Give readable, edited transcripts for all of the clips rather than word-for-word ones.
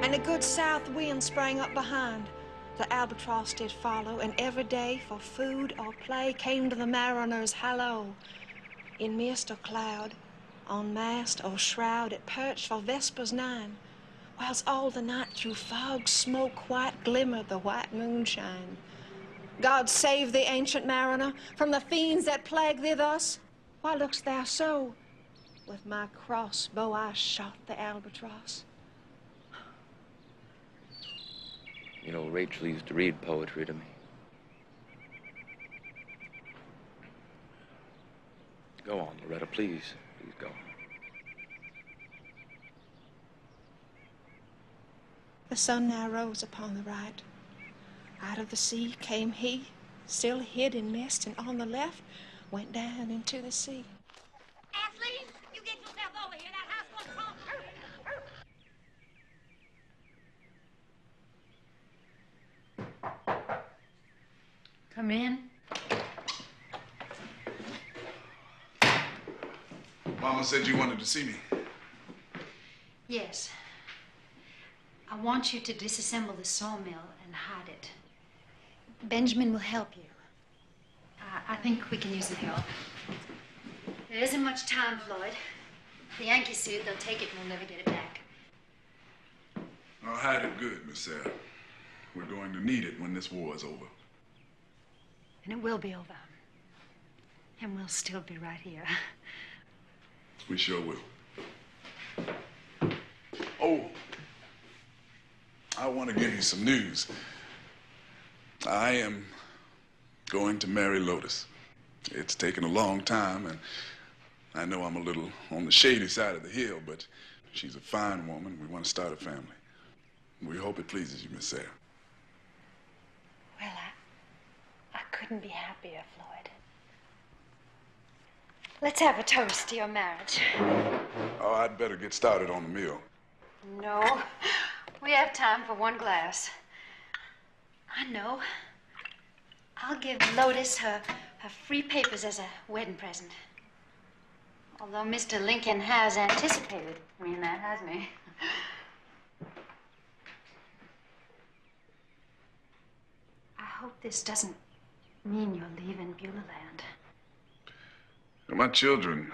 And a good south wind sprang up behind. The albatross did follow, and every day for food or play came to the mariner's hallo. In mist or cloud, on mast or shroud, it perched for vespers 9, whilst all the night through fog, smoke, white glimmered the white moonshine. God save the ancient mariner from the fiends that plague thee thus. Why look'st thou so? With my crossbow I shot the albatross. You know, Rachel used to read poetry to me. Go on, Loretta, please. Please go. The sun now rose upon the right. Out of the sea came he, still hid in mist, and on the left went down into the sea. Ashley, you get yourself over here. That house won't talk. Come in. Mama said you wanted to see me. Yes. I want you to disassemble the sawmill and hide it. Benjamin will help you. I think we can use some help. There isn't much time, Floyd. The Yankee suit, they'll take it and we'll never get it back. I'll hide it good, Miss Sarah. We're going to need it when this war is over. And it will be over. And we'll still be right here. We sure will. Oh, I want to give you some news. I am going to marry Lotus. It's taken a long time, and I know I'm a little on the shady side of the hill, but she's a fine woman. We want to start a family. We hope it pleases you, Miss Sarah. Well, I couldn't be happier, Floyd. Let's have a toast to your marriage. Oh, I'd better get started on the meal. No, we have time for one glass. I know. I'll give Lotus her free papers as a wedding present. Although Mr. Lincoln has anticipated that, hasn't he? I hope this doesn't mean you're leaving Beulah Land. My children,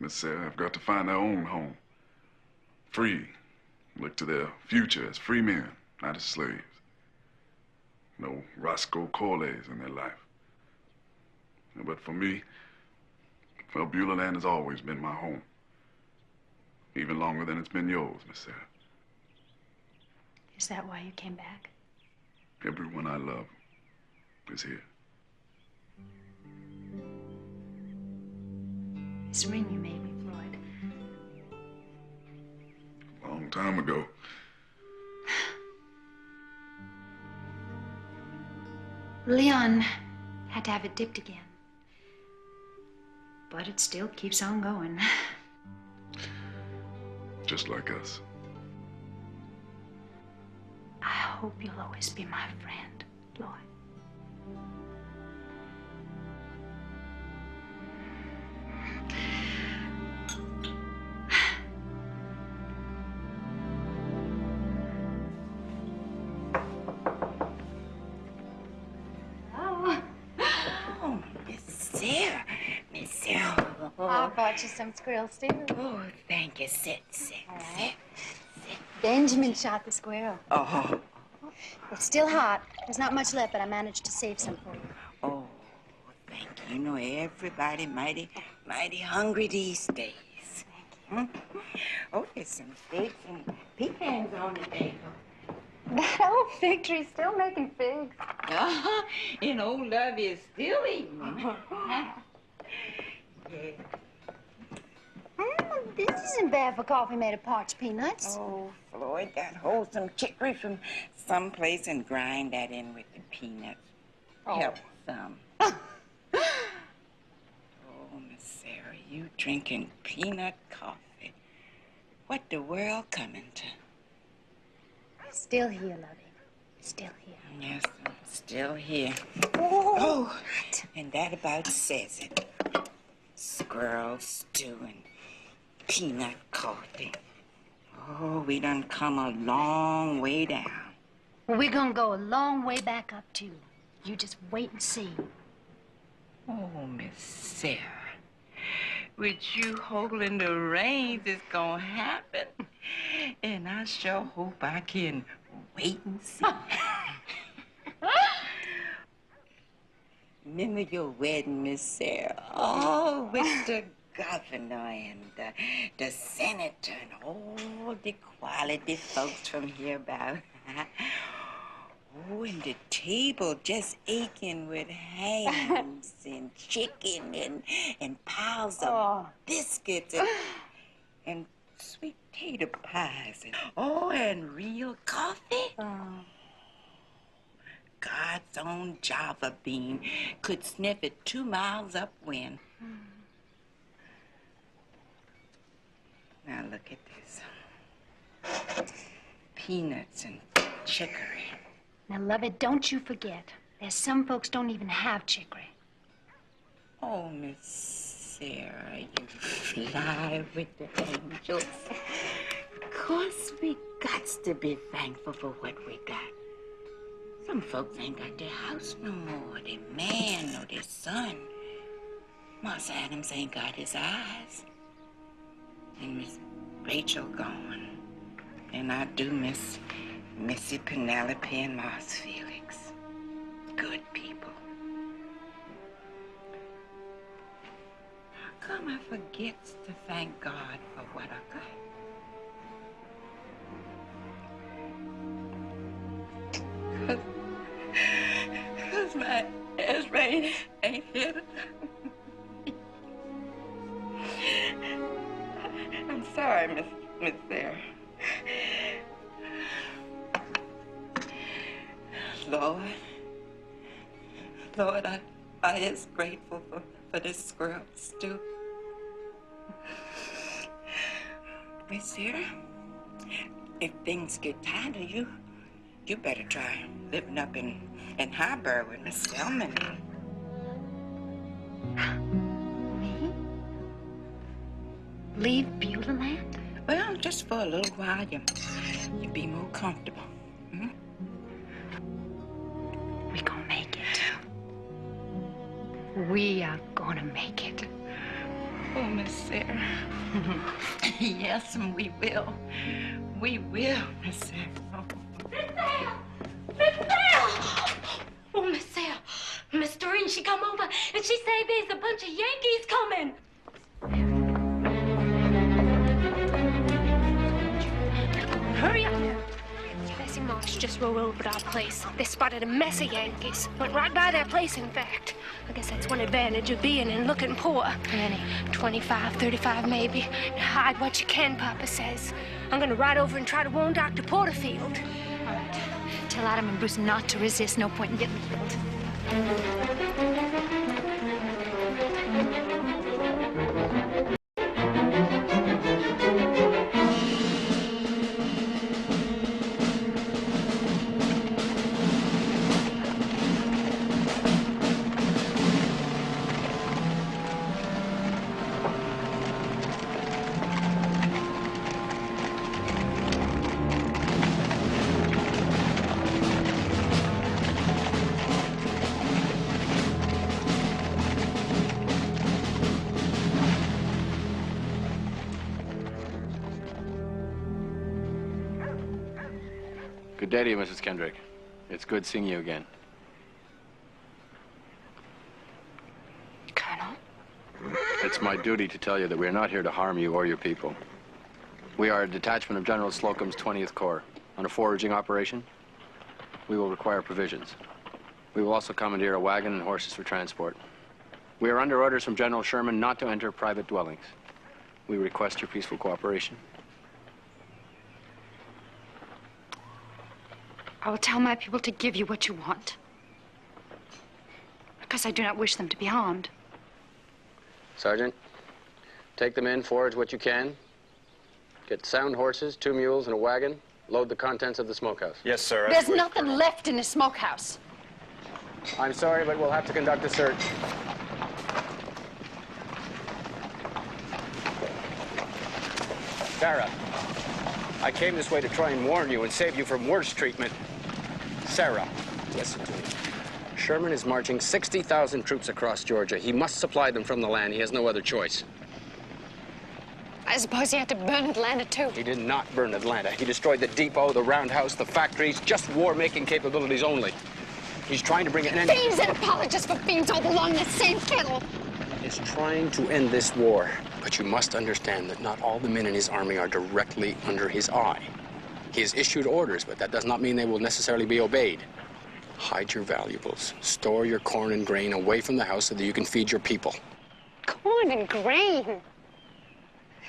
Miss Sarah, have got to find their own home. Free. Look to their future as free men, not as slaves. No Roscoe Corleys in their life. But for me, well, Beulah Land has always been my home. Even longer than it's been yours, Miss Sarah. Is that why you came back? Everyone I love is here. This ring you made me, Floyd. A long time ago. Leon had to have it dipped again. But it still keeps on going. Just like us. I hope you'll always be my friend, Floyd. I bought you some squirrel stew. Oh, thank you. Sit. Benjamin shot the squirrel. Oh. It's still hot. There's not much left, but I managed to save some for you. Oh, thank you. You know, everybody mighty hungry these days. Thank you. Oh, there's some figs and pecans on the table. That old fig tree's still making figs. And old Love is still eating. Yeah. Well, this isn't bad for coffee made of parched peanuts. Oh, Floyd got wholesome chicory from someplace and grind that in with the peanuts. Help some. Oh, Miss Sarah, you drinking peanut coffee. What the world coming to? Still here, lovey. Still here. Yes, I'm still here. Oh, and that about says it. Squirrel stew and peanut coffee. Oh, we done come a long way down. Well, we're gonna go a long way back up, too. You just wait and see. Oh, Miss Sarah, with you holding the reins, it's gonna happen. And I sure hope I can wait and see. Remember your wedding, Miss Sarah? Oh, with the governor and the senator and all the quality folks from hereabout. Oh, and the table just aching with hams and chicken and piles of biscuits and sweet potato pies. And real coffee. God's own Java bean could sniff it 2 miles upwind. Now look at this. Peanuts and chicory. Now, lovey, don't you forget. There's some folks don't even have chicory. Oh, Miss Sarah, you fly with the angels. Of course, we gots to be thankful for what we got. Some folks ain't got their house no more, their man or their son. Moss Adams ain't got his eyes. And Miss Rachel gone. And I do miss Missy Penelope and Moss Felix. Good people. How come I forgets to thank God for what I got? Cause my Ezra ain't here tonight. I'm sorry, Miss Sarah. Lord, I is grateful for this squirrel stew. Miss Sarah, if things get tired of you, you better try living up in Highbury with Miss Selman. Me? Leave Beulah land? Well, just for a little while, you'd be more comfortable. Hmm? We gonna make it. We are gonna make it. Oh, Miss Sarah. Yes, and we will. We will, Miss Sarah. Miss Sarah! Miss Sarah! Oh, Miss Sarah. Miss Doreen, she come over and she say there's a bunch of Yankees coming. Hurry up. Bessie Marsh just rode over to our place. They spotted a mess of Yankees. Went right by their place, in fact. I guess that's one advantage of being and looking poor. Penny. 25, 35 maybe. Hide what you can, Papa says. I'm gonna ride over and try to warn Dr. Porterfield. All right. Tell Adam and Bruce not to resist. No point in getting killed. Good day to you, Mrs. Kendrick. It's good seeing you again. Colonel? It's my duty to tell you that we are not here to harm you or your people. We are a detachment of General Slocum's 20th Corps. On a foraging operation, we will require provisions. We will also commandeer a wagon and horses for transport. We are under orders from General Sherman not to enter private dwellings. we request your peaceful cooperation. I will tell my people to give you what you want. Because I do not wish them to be harmed. Sergeant, take them in, forage what you can. Get sound horses, 2 mules, and a wagon. Load the contents of the smokehouse. Yes, sir. There's nothing left in the smokehouse. I'm sorry, but we'll have to conduct a search. Sarah, I came this way to try and warn you and save you from worse treatment. Sarah, listen to me. Sherman is marching 60,000 troops across Georgia. He must supply them from the land. He has no other choice. I suppose he had to burn Atlanta, too. He did not burn Atlanta. He destroyed the depot, the roundhouse, the factories, just war-making capabilities only. He's trying to bring an end... Fiends and apologists for fiends all belong in the same kettle. He's trying to end this war. But you must understand that not all the men in his army are directly under his eye. He has issued orders, but that does not mean they will necessarily be obeyed. Hide your valuables. Store your corn and grain away from the house so that you can feed your people. Corn and grain?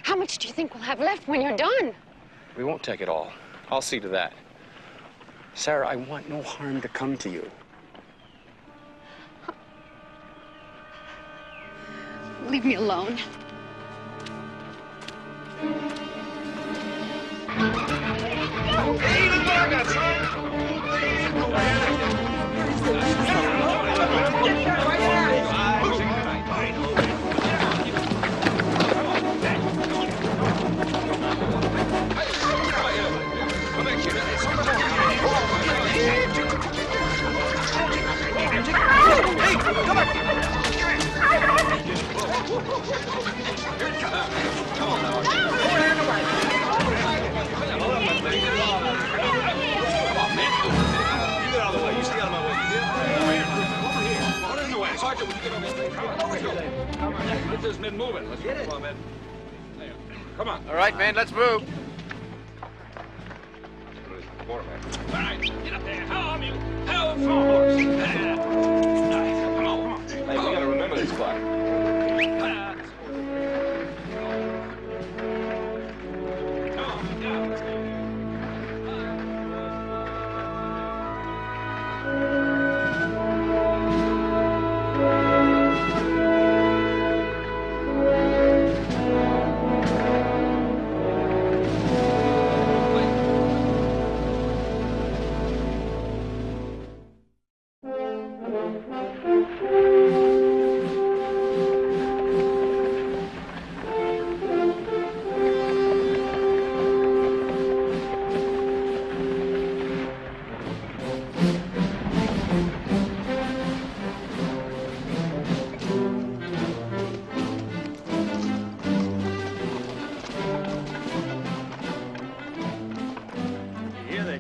How much do you think we'll have left when you're done? We won't take it all. I'll see to that. Sarah, I want no harm to come to you. Leave me alone. Get this men moving. Let's get it. Come on, men. Come on. All right, man, let's move. All right, get up there. How are you? How from horse? Nice. Come on. Hey, we gotta remember this clock.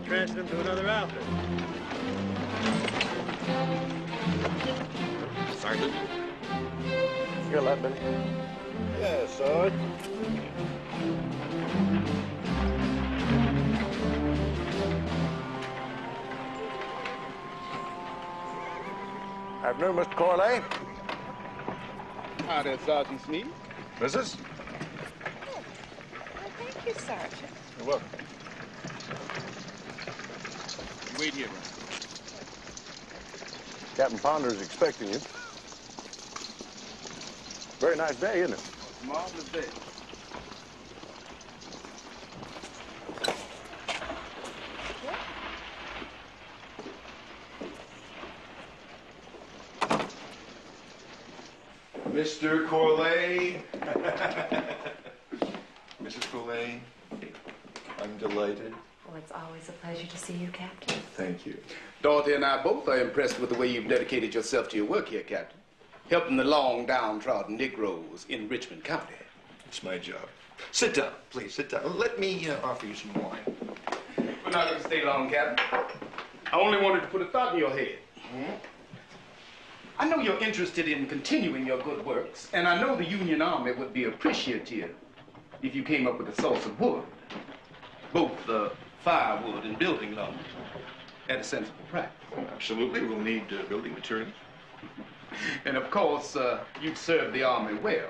Transferred him to another outfit. Sergeant? You're Lutman. Yes, Sarge. Afternoon, Mr. Corley. Hi there, Sergeant Sneed. Mrs.? Thank you, Sergeant. You're welcome. Wait here, man. Captain Ponder's expecting you. Very nice day, isn't it? Marvelous day. Mr. Corley. Mrs. Corley, I'm delighted. Well, it's always a pleasure to see you, Captain. Thank you. Dorothy and I both are impressed with the way you've dedicated yourself to your work here, Captain. Helping the long downtrodden Negroes in Richmond County. It's my job. Sit down, please, sit down. Let me offer you some wine. We're not going to stay long, Captain. I only wanted to put a thought in your head. I know you're interested in continuing your good works, and I know the Union Army would be appreciative if you came up with a source of wood. Both firewood and building lumber at a sensible price. Absolutely, we'll need building materials. And of course, you've served the Army well.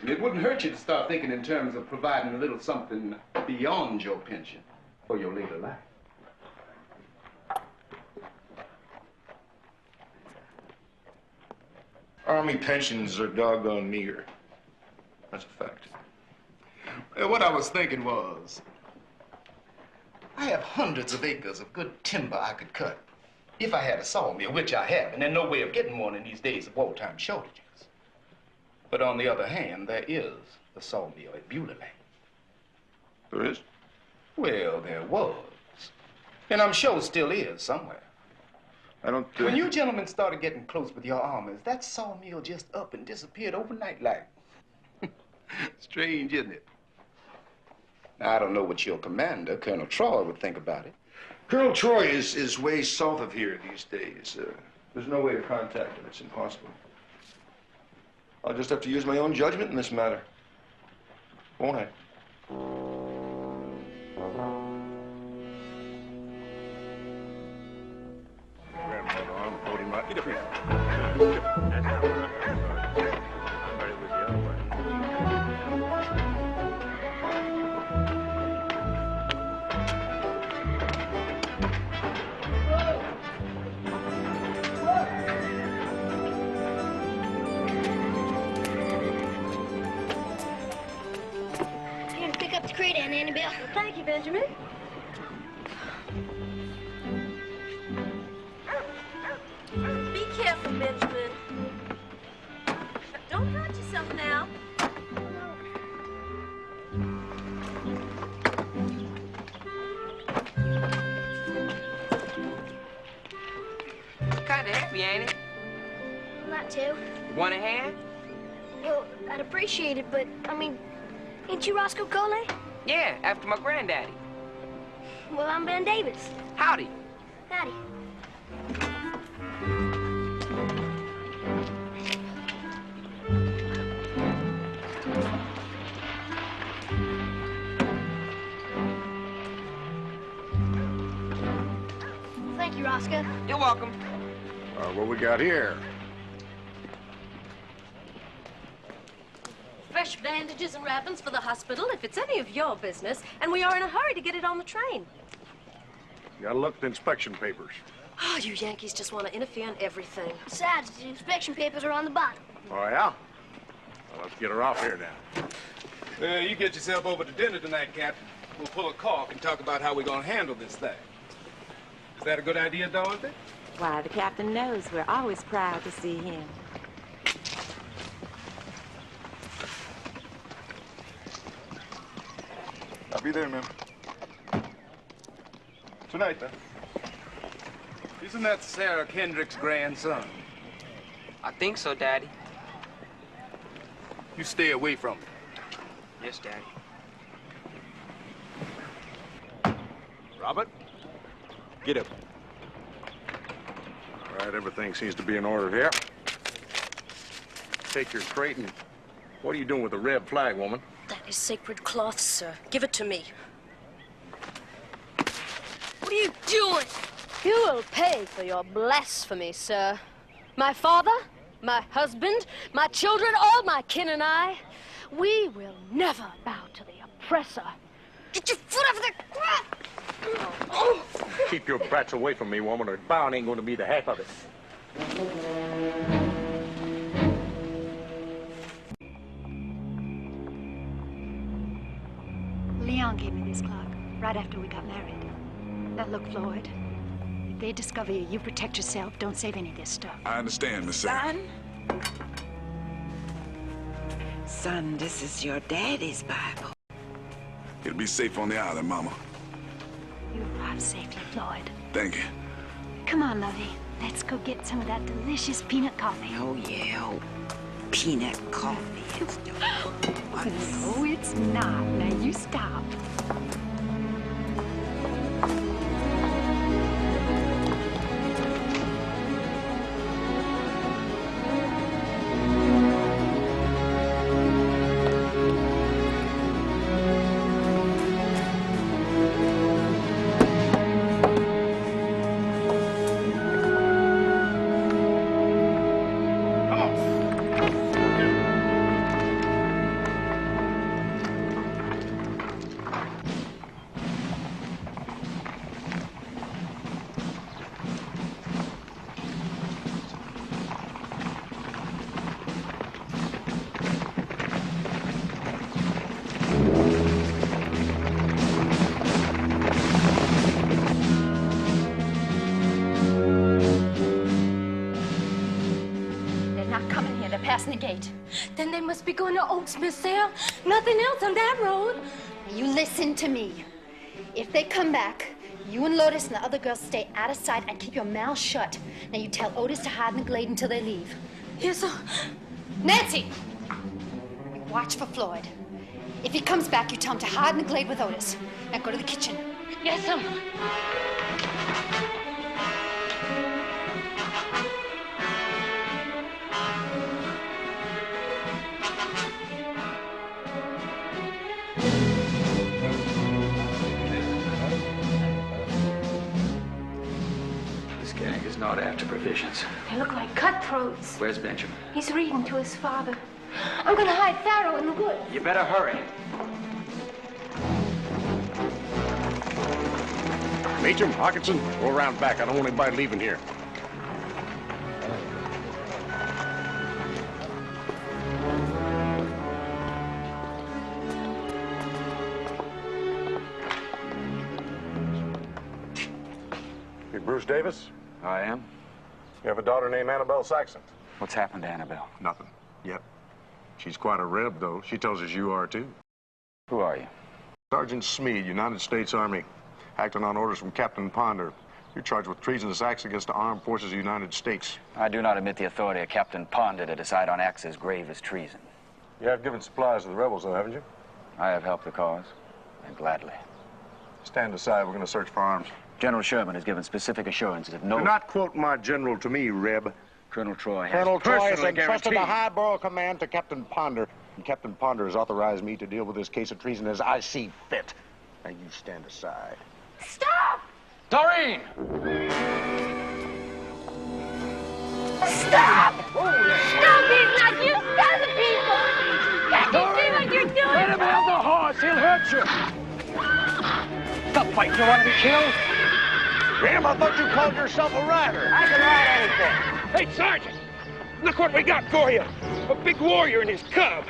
And it wouldn't hurt you to start thinking in terms of providing a little something beyond your pension for your later life. Army pensions are doggone meager. That's a fact. What I was thinking was, I have hundreds of acres of good timber I could cut if I had a sawmill, which I have, and there's no way of getting one in these days of wartime shortages. But on the other hand, there is a sawmill at BEULAH. There is? Well, there was. And I'm sure still is somewhere. I don't... When you gentlemen started getting close with your armies, that sawmill just up and disappeared overnight like. Strange, isn't it? Now, I don't know what your commander, Colonel Troy, would think about it. Colonel Troy is way south of here these days. There's no way to contact him. It's impossible. I'll just have to use my own judgment in this matter. Won't I? Grandmother, I'm holding my... Get up here. Here to pick up the crate, Aunt Annabelle. Thank you, Benjamin. Be careful, Benjamin. Don't hurt yourself now. Kind of heavy, ain't it? Not too. Want a hand? Well, I'd appreciate it, but, I mean, ain't you Roscoe Coley? Yeah, after my granddaddy. Well, I'm Ben Davis. Howdy. Howdy. Thank you, Roscoe. You're welcome. What we got here? Fresh bandages and wrappings for the hospital, if it's any of your business, and we are in a hurry to get it on the train. You gotta look at the inspection papers. Oh, you Yankees just want to interfere in everything. Besides, the inspection papers are on the bottom. Oh, yeah? Well, let's get her off here now. You get yourself over to dinner tonight, Captain. We'll pull a cork and talk about how we're going to handle this thing. Is that a good idea, Dorothy? Why, the captain knows we're always proud to see him. I'll be there, ma'am. Tonight, then. Isn't that Sarah Kendrick's grandson? I think so, Daddy. You stay away from him. Yes, Daddy. Robert, get up. All right, everything seems to be in order here. Take your crate and... What are you doing with the red flag, woman? That is sacred cloth, sir. Give it to me. What are you doing? You will pay for your blasphemy, sir. My father, my husband, my children, all my kin and I, we will never bow to the oppressor. Get your foot off the... Keep your brats away from me, woman, or bowing ain't gonna be the half of it. Leon gave me this clock right after we got married. Now look, Floyd, if they discover you, you protect yourself. Don't save any of this stuff. I understand, Miss Sarah. Son, this is your daddy's Bible. It'll be safe on the island, Mama. You arrived safely, Floyd. Thank you. Come on, lovey. Let's go get some of that delicious peanut coffee. Oh, yeah. Oh, peanut coffee. It's No, it's not. Now, you stop. not coming here. They're passing the gate. Then they must be going to Oaks, Miss Sarah. Nothing else on that road. You listen to me. If they come back, you and Lotus and the other girls stay out of sight and keep your mouth shut. Now you tell Otis to hide in the glade until they leave. Yes, sir. Nancy! Watch for Floyd. If he comes back, you tell him to hide in the glade with Otis. Now go to the kitchen. Yes, sir. This gang is not after provisions. They look like cutthroats. Where's Benjamin? He's reading to his father. I'm gonna hide Pharaoh in the woods. You better hurry. Meacham, Hawkinson, go around back. I don't want anybody leaving here. You Bruce Davis? I am. You have a daughter named Annabelle Saxon. What's happened to Annabelle? Nothing. Yet. She's quite a reb, though. She tells us you are, too. Who are you? Sergeant Smead, United States Army. Acting on orders from Captain Ponder. You're charged with treasonous acts against the armed forces of the United States. I do not admit the authority of Captain Ponder to decide on acts as grave as treason. You have given supplies to the rebels, though, haven't you? I have helped the cause, and gladly. Stand aside. We're going to search for arms. General Sherman has given specific assurances that no... Do not quote my general to me, Reb. Colonel Troy has Colonel Troy has personally entrusted the guaranteed... highborough command to Captain Ponder. And Captain Ponder has authorized me to deal with this case of treason as I see fit. Now you stand aside. Stop! Doreen! Stop! Stop being like you scare the people! Can't you see what you're doing? Let him have the horse. He'll hurt you. Stop fighting. You want to be killed? Reb, I thought you called yourself a rider. I can ride anything. Hey, Sergeant, look what we got for you. A big warrior and his cub.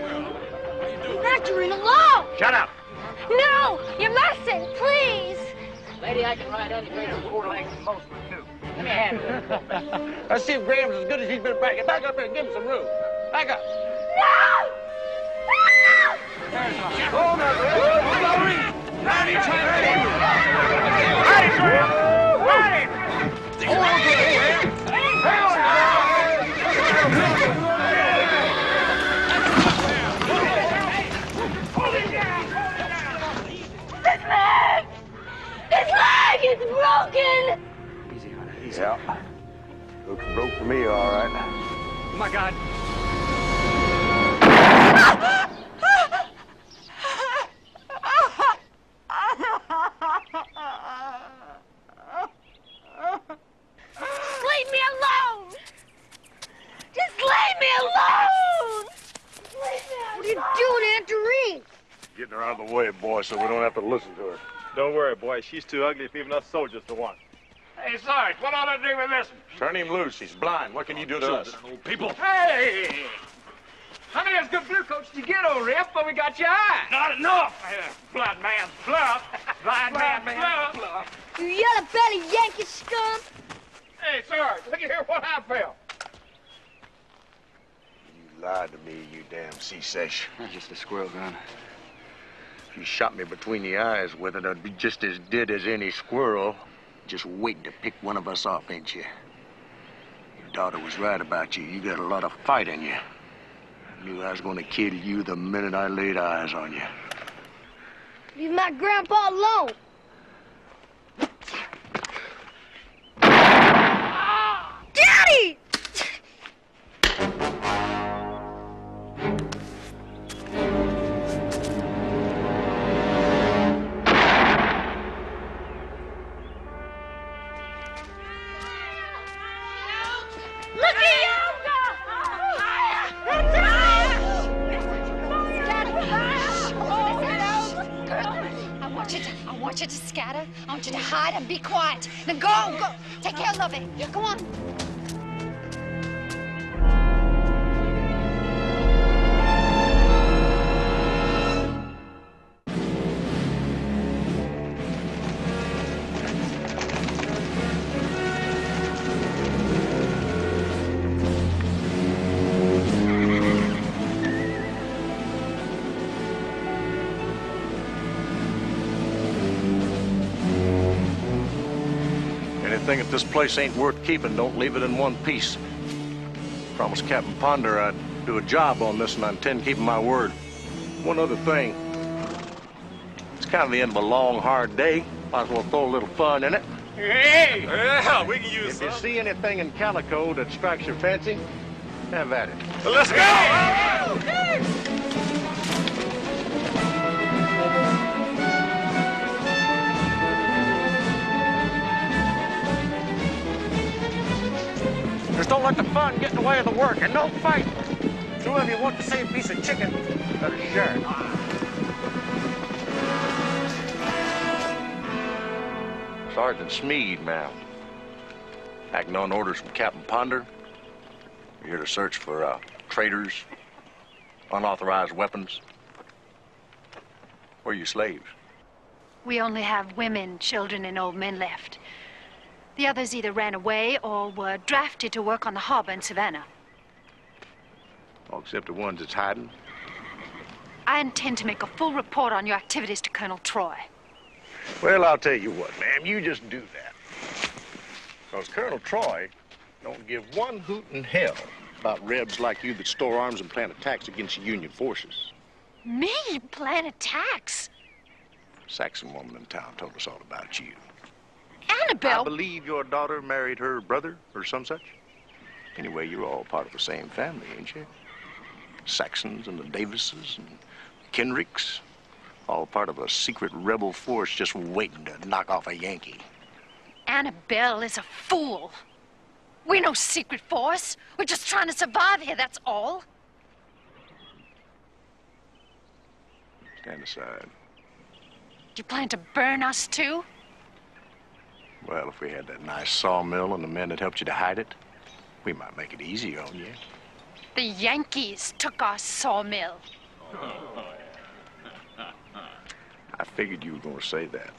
Not you're in alone! Shut up. No! You mustn't, please! Lady, I can ride anything with 4 legs and most would too. Let me handle it. Let's see if Graham's as good as he's been bragging. Back up here and give him some room. Back up. No! Oh, no, Graham. Ride him, Graham. Ride him. Hold on to it, Graham. His leg is broken! Easy on it, easy. Yeah. Looks broke to me, all right. Oh, my God. Leave me alone! Just leave me alone! What are you doing, Aunt Doreen? Getting her out of the way, boy, so we don't have to listen to her. Don't worry, boy. She's too ugly for even us soldiers to want. Hey, Sarge, what ought to do with this one? Turn him loose. He's blind. What can you do to us? Old people. Hey! How many of those good blue coats did you get, old Rip, before we got your eye? Not enough. Blood man's bluff. Blind man's bluff. You yellow-belly Yankee scum! Hey, Sarge, look at here what I felt. You lied to me, you damn sea-sesh. Just a squirrel gun. If you shot me between the eyes with it, I'd be just as dead as any squirrel. Just waiting to pick one of us off, ain't you? Your daughter was right about you. You got a lot of fight in you. I knew I was going to kill you the minute I laid eyes on you. Leave my grandpa alone! Daddy! Look at you! I want you to scatter. I want you to hide and be quiet. Now go. Take care, Lovey. Go on. anything at this place ain't worth keeping, don't leave it in one piece. Promised Captain Ponder I'd do a job on this, and I intend keeping my word. One other thing. It's kind of the end of a long, hard day. Might as well throw a little fun in it. Hey! Yeah, we can use If you see anything in calico that strikes your fancy, have at it. Well, let's go! Just don't let the fun get in the way of the work, and no fight. Two of you want the same piece of chicken, better share it. Sergeant Smead, ma'am. Acting on orders from Captain Ponder. We're here to search for traitors, unauthorized weapons. Where are your slaves? We only have women, children, and old men left. The others either ran away or were drafted to work on the harbor in Savannah. All except the ones that's hiding. I intend to make a full report on your activities to Colonel Troy. Well, I'll tell you what, ma'am, you just do that. Because Colonel Troy don't give one hoot in hell about rebs like you that store arms and plan attacks against the Union forces. Me? Plan attacks? Saxon woman in town told us all about you. Annabelle! I believe your daughter married her brother or some such. Anyway, you're all part of the same family, ain't you? Saxons and the Davises and Kenricks. All part of a secret rebel force just waiting to knock off a Yankee. Annabelle is a fool. We're no secret force. We're just trying to survive here, that's all. Stand aside. Do you plan to burn us too? Well, if we had that nice sawmill and the men that helped you to hide it, we might make it easy on you. The Yankees took our sawmill. I figured you were going to say that.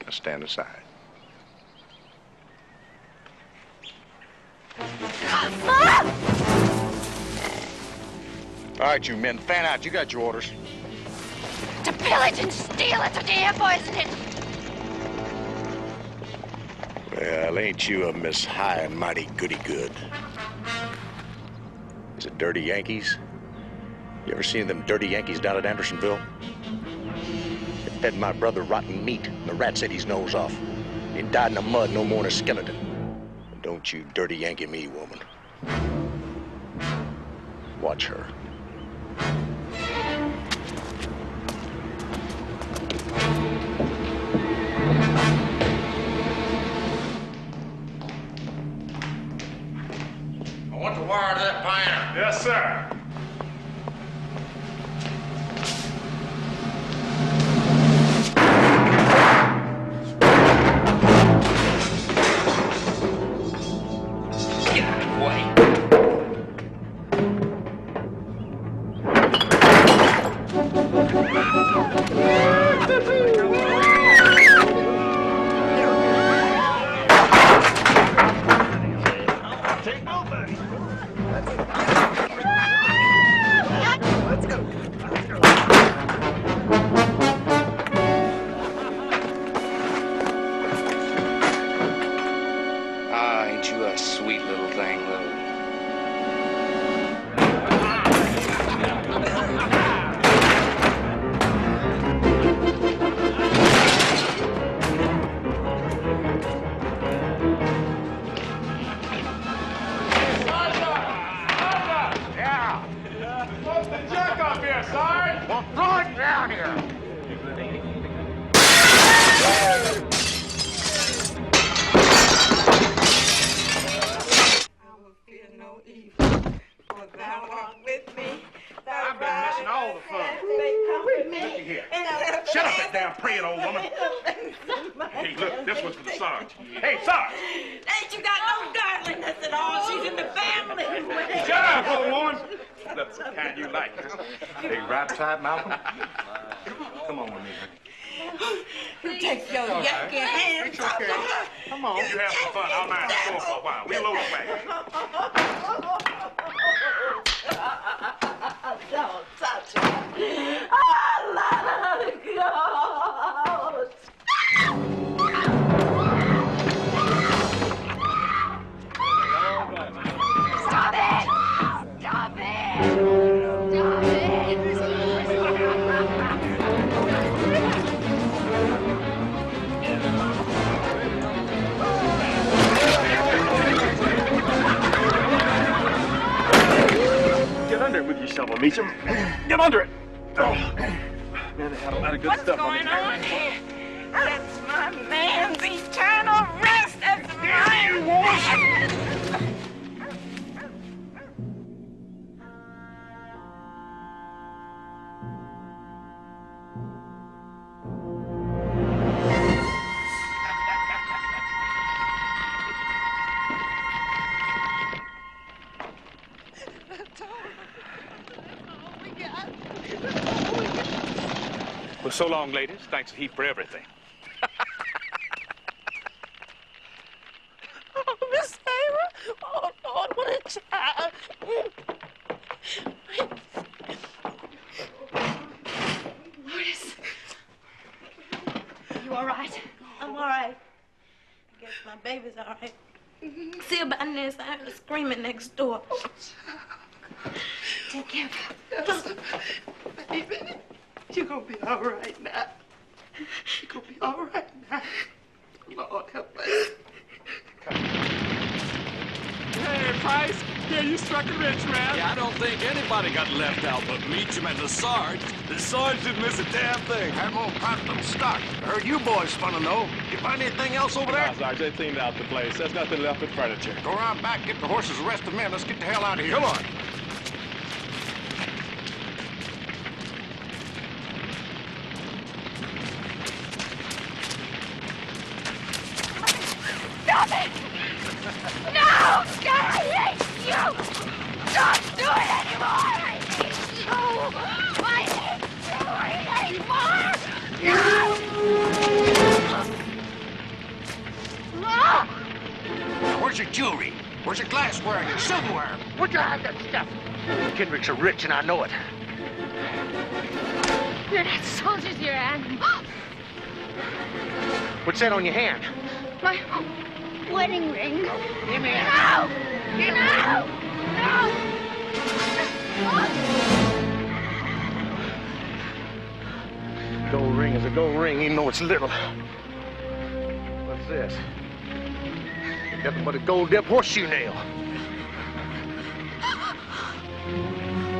Now stand aside. All right, you men, fan out. You got your orders. To pillage and steal, it's what you're here for, isn't it? Well, ain't you a Miss High and Mighty Goody-Good? Is it dirty Yankees? You ever seen them dirty Yankees down at Andersonville? They fed my brother rotten meat, and the rat said his nose off. He died in the mud no more than a skeleton. Don't you dirty Yankee me, woman. Watch her. I want to wire to that pioneer. Yes, sir. Get out of the way. Ain't you a sweet little thing, Lily? Yeah. What's the jerk up here, Sarge? Well, throw it down here. I've been missing all the fun. Look here. Shut up, that damn praying old woman. Hey, look, this one's for the Sarge. Hey, Sarge! Ain't you got no darlingness at all? She's in the family. Shut up, old woman. That's the kind you like. Hey, right side, Malcolm. Come on with me. Take your yucky hands off of her. Come on. You have some fun. I'll mind the store for a while. We'll load it back. Don't touch her. Oh, let her go. Get under it with your shovel, Meacham. Get under it. Oh. Man, they had a lot of good stuff on it. What's going on here? That's my man's eternal rest. That's mine. Well, so long, ladies. Thanks a heap for everything. Oh, Miss Sarah. Oh, Lord, what a child. Lourdes. You all right? I'm all right. I guess my baby's all right. See about this. I heard her screaming next door. Take care of her. Baby, you're gonna be all right now. You're gonna be all right now. Lord help us. Hey, Price. Yeah, you struck it rich, man. Yeah, I don't think anybody got left out but Meacham and the Sarge. The Sarge didn't miss a damn thing. Had more cotton than stock. I heard you boys fun to know. You find anything else over there? No, Sarge, they cleaned out the place. There's nothing left but furniture. Go around back, get the horses, the rest of the men. Let's get the hell out of here. Come on. Stop it! No! God, I hate you! Don't do it anymore! I hate you! I hate you anymore! Now, where's your jewelry? Where's your glassware and your silverware? Where'd you hide that stuff? The Kendricks are rich, and I know it. You're not soldiers, you're animals. What's that on your hand? My wedding ring. Give me it. No! No! No! Gold ring is a gold ring, even though it's little. What's this? Nothing but a gold-dipped horseshoe nail.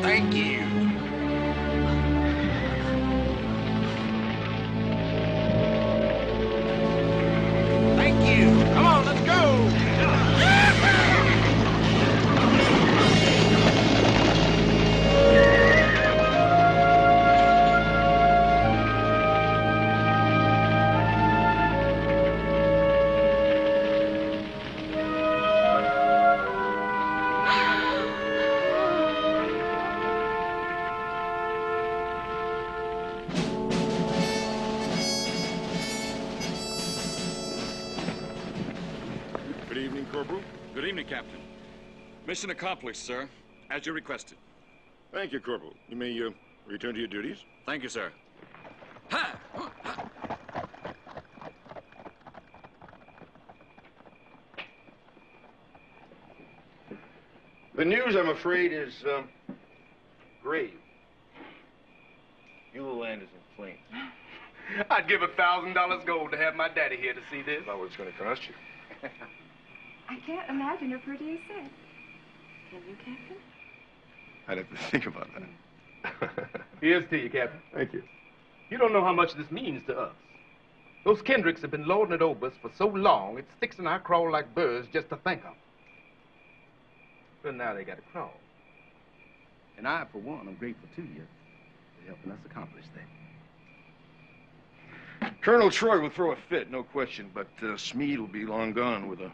Thank you. Thank you. Come on, let's go. Good evening, Corporal. Good evening, Captain. Mission accomplished, sir, as you requested. Thank you, Corporal. You may return to your duties. Thank you, sir. The news, I'm afraid, is grave. Beulah land is in flames. I'd give $1,000 gold to have my daddy here to see this. About what it's going to cost you. I can't imagine her pretty as said. Can you, Captain? I'd have to think about that. Here's to you, Captain. Thank you. You don't know how much this means to us. Those Kendricks have been lording it over us for so long, it sticks in our craw like birds just to think of. But now they got to crawl. And I, for one, am grateful to you for helping us accomplish that. Colonel Troy will throw a fit, no question, but Smead will be long gone with a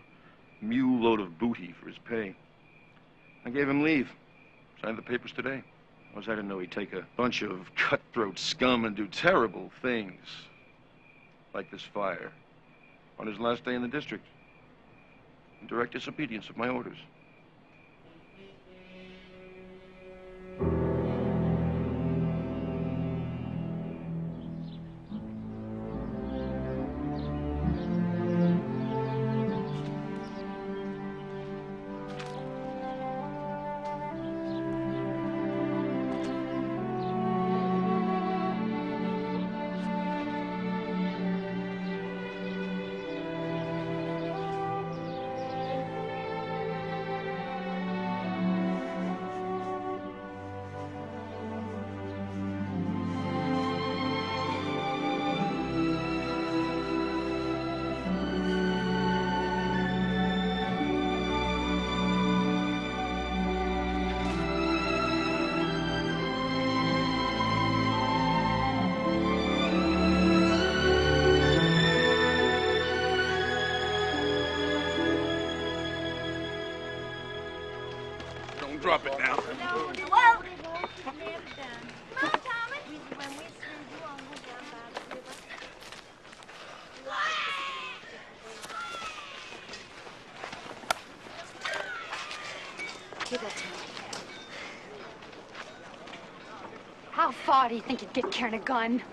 mule load of booty for his pay. I gave him leave. Signed the papers today. I didn't know he'd take a bunch of cutthroat scum and do terrible things. Like this fire. On his last day in the district. In direct disobedience of my orders. Don't drop it now. Well, Give that to me. How far do you think you'd get carrying a gun?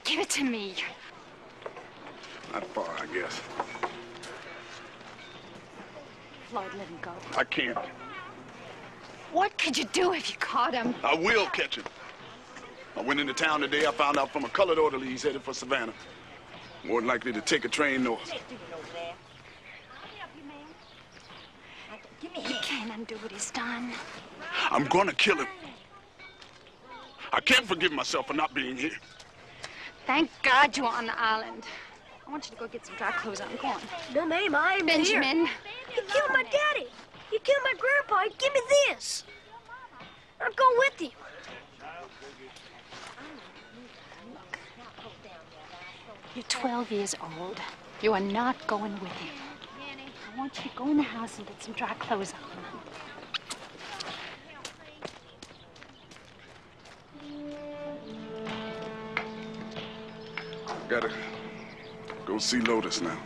Give it to me. Not far, I guess. Floyd, let him go. I can't. What could you do if you caught him? I will catch him. I went into town today. I found out from a colored orderly he's headed for Savannah. More than likely to take a train north. You can't undo what he's done. I'm gonna kill him. I can't forgive myself for not being here. Thank God you were on the island. I want you to go get some dry clothes on. Go on. No, ma'am, I'm Benjamin. here. You killed my daddy. You killed my grandpa. Give me this. I'll go with you. You're 12 years old. You are not going with him. I want you to go in the house and get some dry clothes on. Gotta go see Lotus now.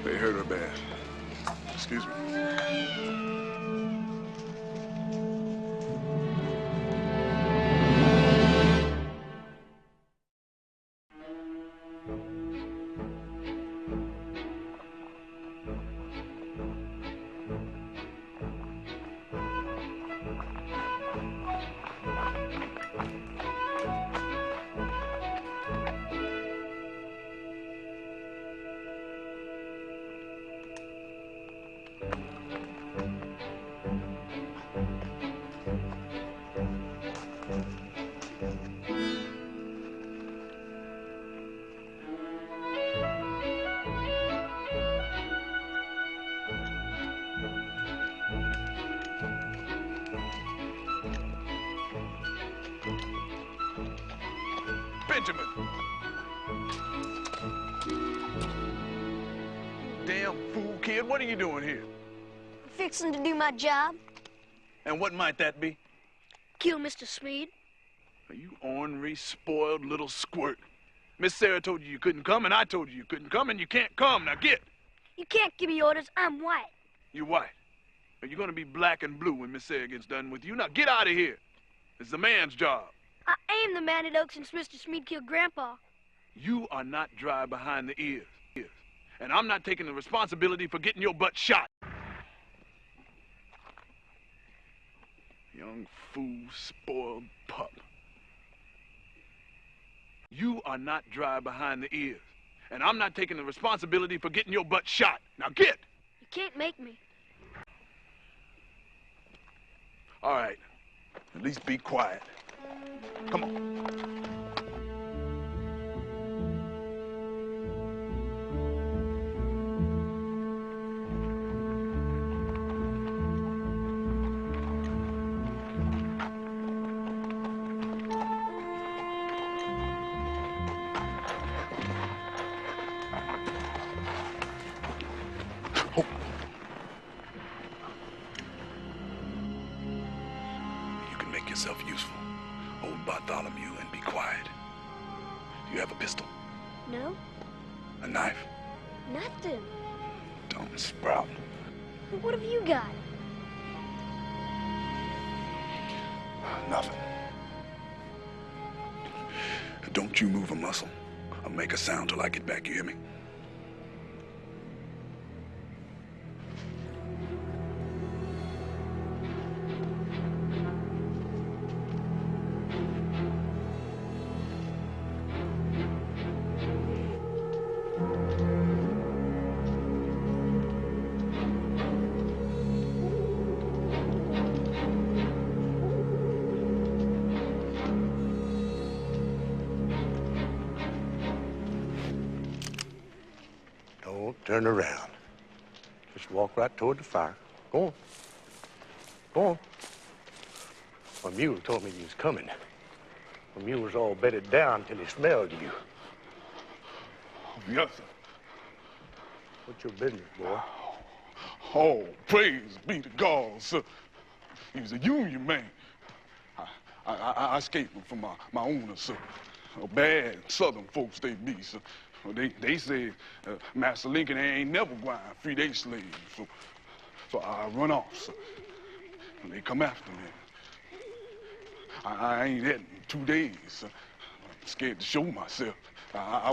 They hurt her bad. Excuse me. Benjamin! Damn fool kid, what are you doing here? Fixing to do my job. And what might that be? Kill Mr. Smead. Are you ornery, spoiled little squirt? Miss Sarah told you you couldn't come, and I told you you couldn't come, and you can't come. Now get! You can't give me orders. I'm white. You white. Are you gonna be black and blue when Miss Sarah gets done with you? Now get out of here. It's the man's job. I am the man at Oak since Mr. Smead killed Grandpa. You are not dry behind the ears. And I'm not taking the responsibility for getting your butt shot. Young fool, spoiled pup. You are not dry behind the ears. And I'm not taking the responsibility for getting your butt shot. Now get! You can't make me. All right. At least be quiet. Come on. Yourself useful. Old Bartholomew and be quiet. Do you have a pistol? No. A knife? Nothing. Don't sprout. Well, what have you got? Nothing. Don't you move a muscle or make a sound till I get back, you hear me? Turn around. Just walk right toward the fire. Go on. Go on. My mule told me you was coming. My mule was all bedded down till he smelled you. Yes, sir. What's your business, boy? Oh, praise be to God, sir. He was a union man. I escaped him from my owner, sir. Bad Southern folks they be, sir. They say Master Lincoln ain't never going to free their slaves. So I run off, sir. And they come after me. I ain't had in 2 days, sir. I'm scared to show myself. I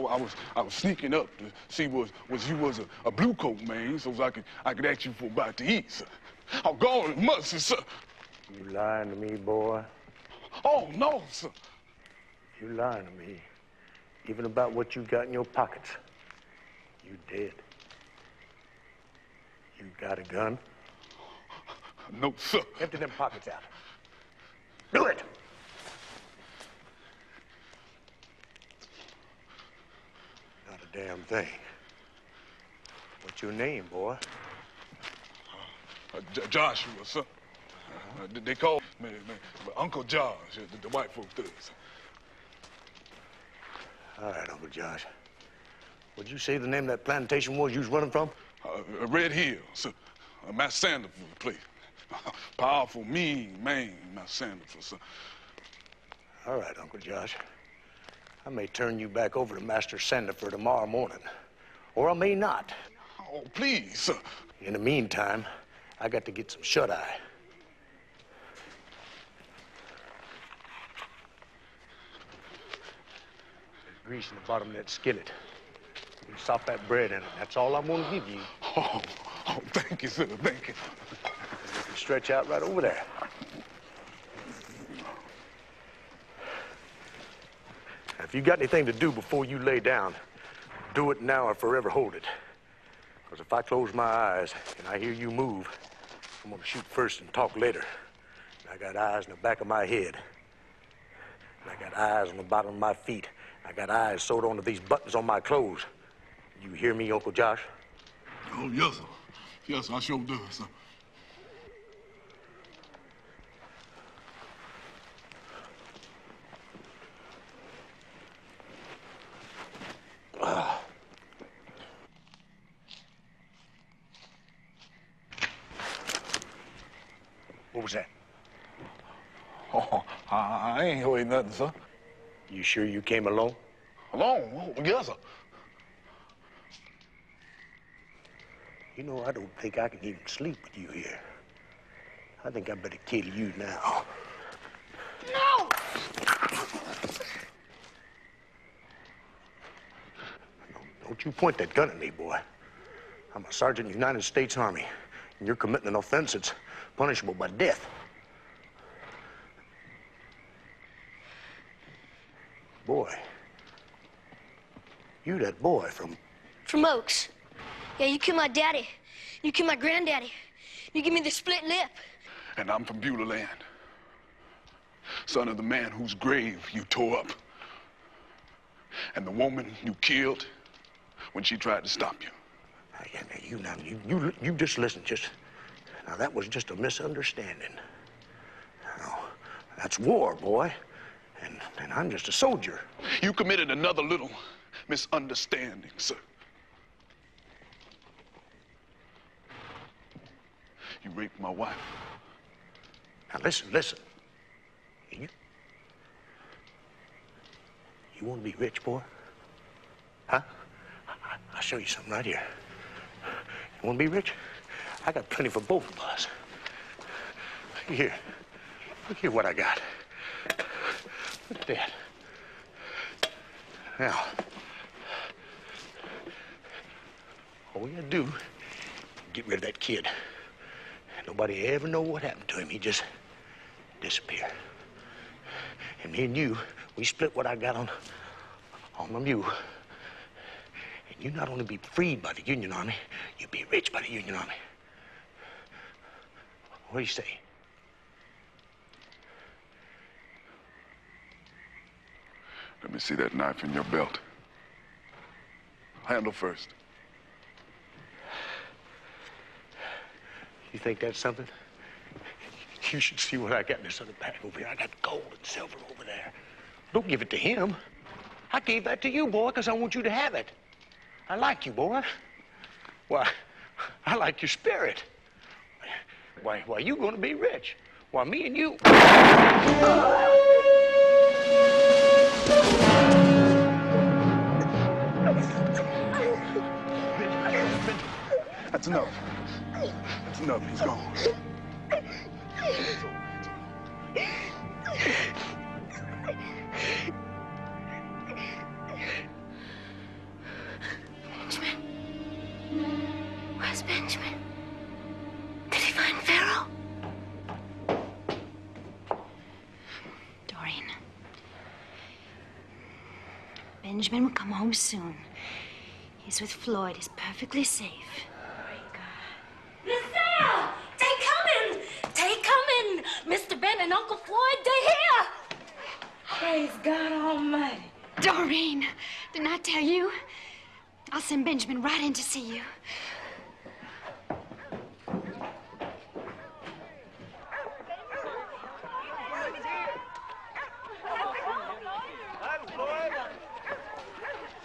was sneaking up to see was you was a blue coat man, so I could ask you for a bite to eat, sir. Oh, God mercy, sir. You lying to me, boy? Oh, no, sir. You lying to me, even about what you got in your pockets. You dead. You got a gun? No, sir. Empty them pockets out. Do it! Not a damn thing. What's your name, boy? Joshua, sir. They call me Uncle Josh, the white folks do. All right, Uncle Josh. What'd you say the name of that plantation was you was running from? Red Hill, sir. Master Sanderford place. Powerful, mean man, Master Sanderford, sir. All right, Uncle Josh. I may turn you back over to Master Sanderford tomorrow morning. Or I may not. Oh, please, sir. In the meantime, I got to get some shut-eye. There's grease in the bottom of that skillet. You sop that bread in it. That's all I'm gonna give you. Oh, thank you, sir. Thank you. You can stretch out right over there. Now, if you got anything to do before you lay down, do it now or forever hold it. Because if I close my eyes and I hear you move, I'm gonna shoot first and talk later. And I got eyes in the back of my head. And I got eyes on the bottom of my feet. I got eyes sewed onto these buttons on my clothes. You hear me, Uncle Josh? Oh, yes, sir. Yes, I sure do, sir. What was that? Oh, I ain't heard nothing, sir. You sure you came alone? Alone? Oh, yes, sir. You know, I don't think I can even sleep with you here. I think I better kill you now. No! Don't you point that gun at me, boy. I'm a sergeant in the United States Army, and you're committing an offense that's punishable by death. Boy. You that boy from... From Oaks. Yeah, you killed my daddy. You killed my granddaddy. You give me the split lip. And I'm from BEULAH land. Son of the man whose grave you tore up. And the woman you killed when she tried to stop you. You just listen, now that was just a misunderstanding. Now, that's war, boy, and I'm just a soldier. You committed another little misunderstanding, sir. You raped my wife. Now listen. You want to be rich, boy? Huh? I'll show you something right here. You want to be rich? I got plenty for both of us. Here. Look here what I got. Look at that. Now, all we gotta do, get rid of that kid. Nobody ever know what happened to him. He just disappeared. And me and you, we split what I got on the mule. And you not only be freed by the Union Army, you be rich by the Union Army. What do you say? Let me see that knife in your belt. Handle first. You think that's something? You should see what I got in this other bag over here. I got gold and silver over there. Don't give it to him. I gave that to you, boy, because I want you to have it. I like you, boy. Why, I like your spirit. Why, you gonna be rich. Why, me and you... That's enough. That's enough. He's gone. Benjamin? Where's Benjamin? Did he find Pharaoh? Doreen. Benjamin will come home soon. He's with Floyd. He's perfectly safe. Miss Sarah! They coming! They coming! Mr. Ben and Uncle Floyd, they're here! Praise God Almighty. Doreen, didn't I tell you? I'll send Benjamin right in to see you.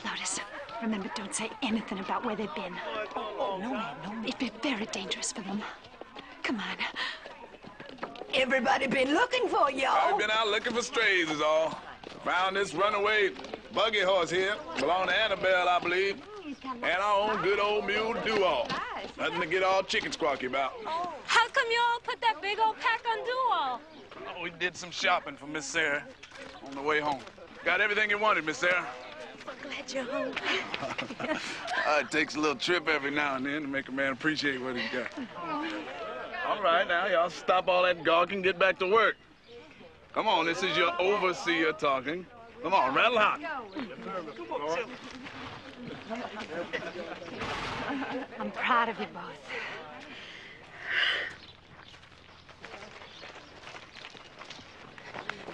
Lotus, remember, don't say anything about where they've been. No, ma'am, no, ma'am. It'd be very dangerous for them. Come on. Everybody been looking for y'all. I've been out looking for strays is all. Found this runaway buggy horse here. Belonged to Annabelle, I believe. And our own good old mule Do-All. Nothing to get all chicken squawky about. How come you all put that big old pack on Do-All? Oh, we did some shopping for Miss Sarah on the way home. Got everything you wanted, Miss Sarah. Glad you're home. It takes a little trip every now and then to make a man appreciate what he's got. All right, now, y'all stop all that gawking and get back to work. Come on, this is your overseer talking. Come on, rattle hot. I'm proud of you both.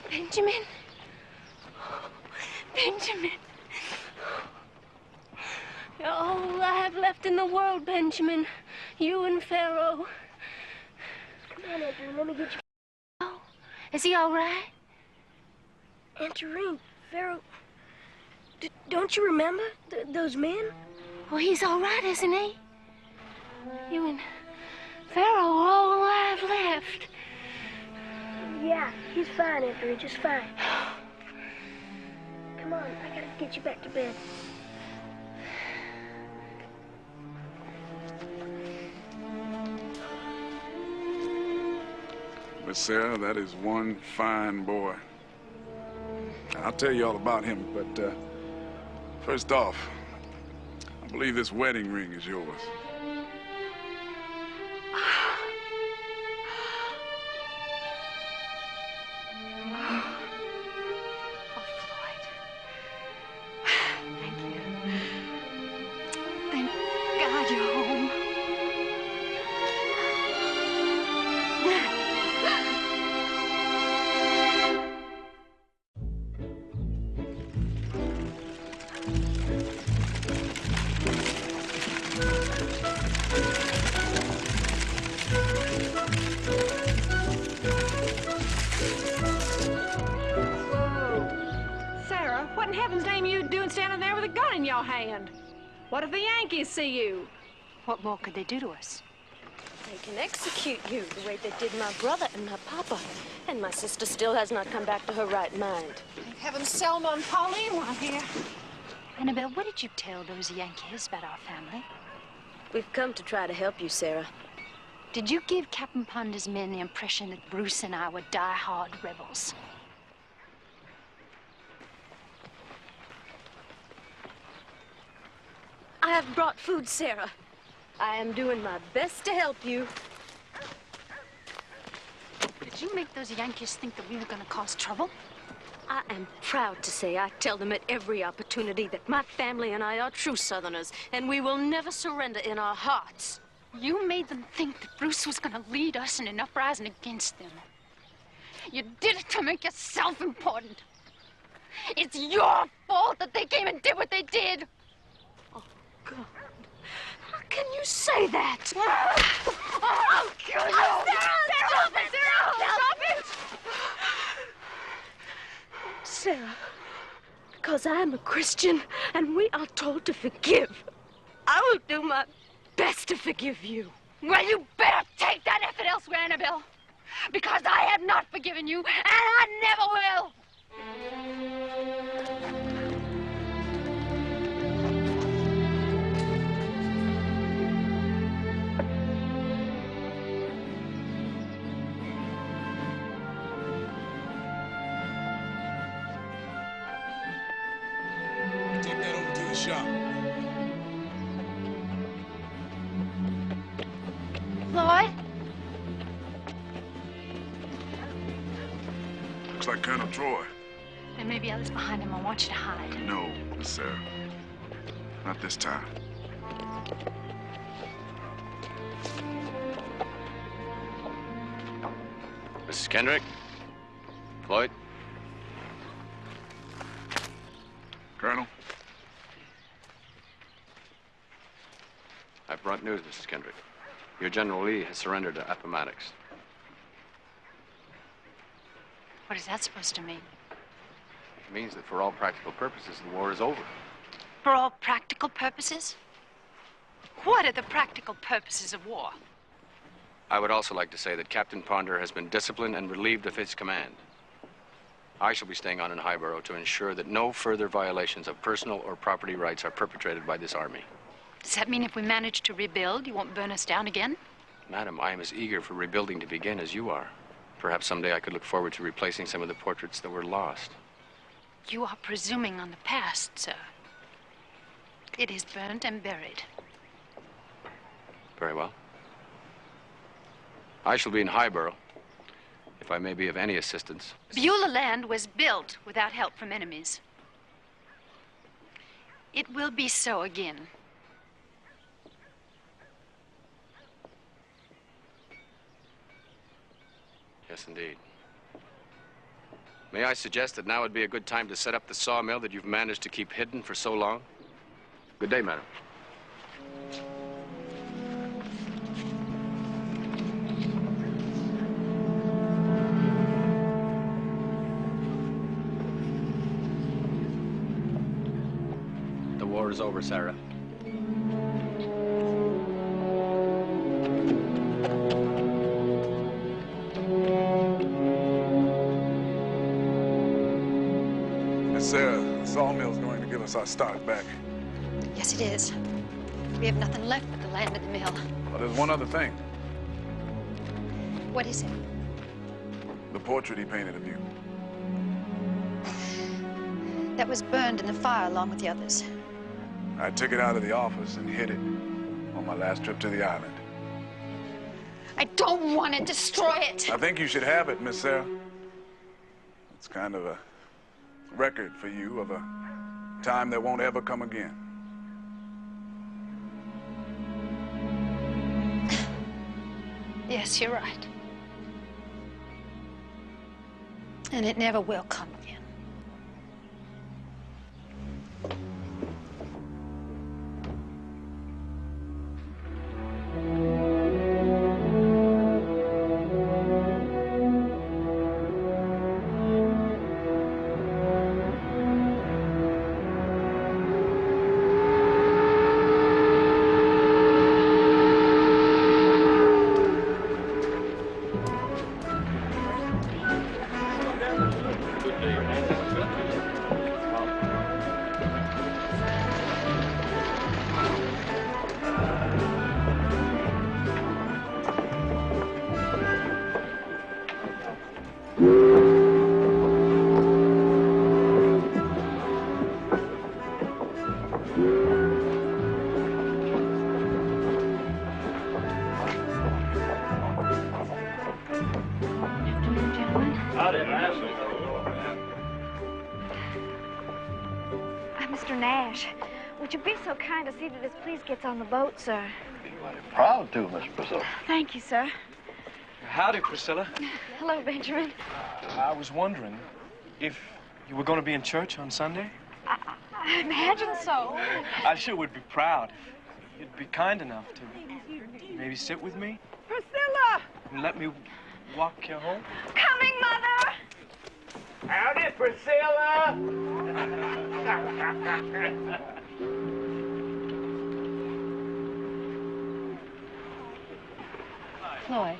Benjamin? Benjamin? You're all I have left in the world, Benjamin. You and Pharaoh. Come on, Aunt Doreen, let me get you. Oh, is he all right? Aunt Doreen, Pharaoh... don't you remember those men? Well, he's all right, isn't he? You and Pharaoh are all I have left. Yeah, he's fine, Aunt Doreen, just fine. Come on, I gotta get you back to bed. Miss Sarah, that is one fine boy. I'll tell you all about him, but first off, I believe this wedding ring is yours. Thank God you're home. Sarah, what in heaven's name are you doing standing there with a gun in your hand? What if the Yankees see you? What more could they do to us? They can execute you the way they did my brother and my papa. And my sister still has not come back to her right mind. Thank heaven Selma and Pauline weren't here. Annabelle, what did you tell those Yankees about our family? We've come to try to help you, Sarah. Did you give Captain Ponder's men the impression that Bruce and I were die-hard rebels? I have brought food, Sarah. I am doing my best to help you. Did you make those Yankees think that we were going to cause trouble? I am proud to say I tell them at every opportunity that my family and I are true Southerners, and we will never surrender in our hearts. You made them think that Bruce was going to lead us in an uprising against them. You did it to make yourself important. It's your fault that they came and did what they did. Oh, God. How can you say that? I'll kill you! Stop it! Stop it! Sarah, because I'm a Christian and we are told to forgive, I will do my best to forgive you. Well, you better take that effort elsewhere, Annabelle. Because I have not forgiven you, and I never will. Take that over to the shop. Floyd? Looks like Colonel Troy. There may be others behind him. I want you to hide. No, Miss Sarah. Not this time. Mrs. Kendrick? Floyd? Colonel? I've brought news, Mrs. Kendrick. Your General Lee has surrendered to Appomattox. What is that supposed to mean? It means that for all practical purposes, the war is over. For all practical purposes? What are the practical purposes of war? I would also like to say that Captain Ponder has been disciplined and relieved of his command. I shall be staying on in Highborough to ensure that no further violations of personal or property rights are perpetrated by this army. Does that mean if we manage to rebuild, you won't burn us down again? Madam, I am as eager for rebuilding to begin as you are. Perhaps someday I could look forward to replacing some of the portraits that were lost. You are presuming on the past, sir. It is burnt and buried. Very well. I shall be in Highborough, if I may be of any assistance. Beulah land was built without help from enemies. It will be so again. Yes, indeed. May I suggest that now would be a good time to set up the sawmill that you've managed to keep hidden for so long? Good day, madam. The war is over, Sarah. Miss Sarah, the sawmill's going to give us our stock back. Yes, it is. We have nothing left but the land at the mill. Well, there's one other thing. What is it? The portrait he painted of you. That was burned in the fire along with the others. I took it out of the office and hid it on my last trip to the island. I don't want to destroy it. I think you should have it, Miss Sarah. It's kind of a record for you of a time that won't ever come again. Yes, you're right. And it never will come again. Mr. Nash, would you be so kind to see that this police gets on the boat, sir? Proud to, Miss Priscilla. Thank you, sir. Howdy, Priscilla. Hello, Benjamin. I was wondering if you were going to be in church on Sunday? I imagine so. I sure would be proud if you'd be kind enough to maybe sit with me Priscilla! and let me walk you home. Coming, Mother! Howdy, Priscilla! Floyd,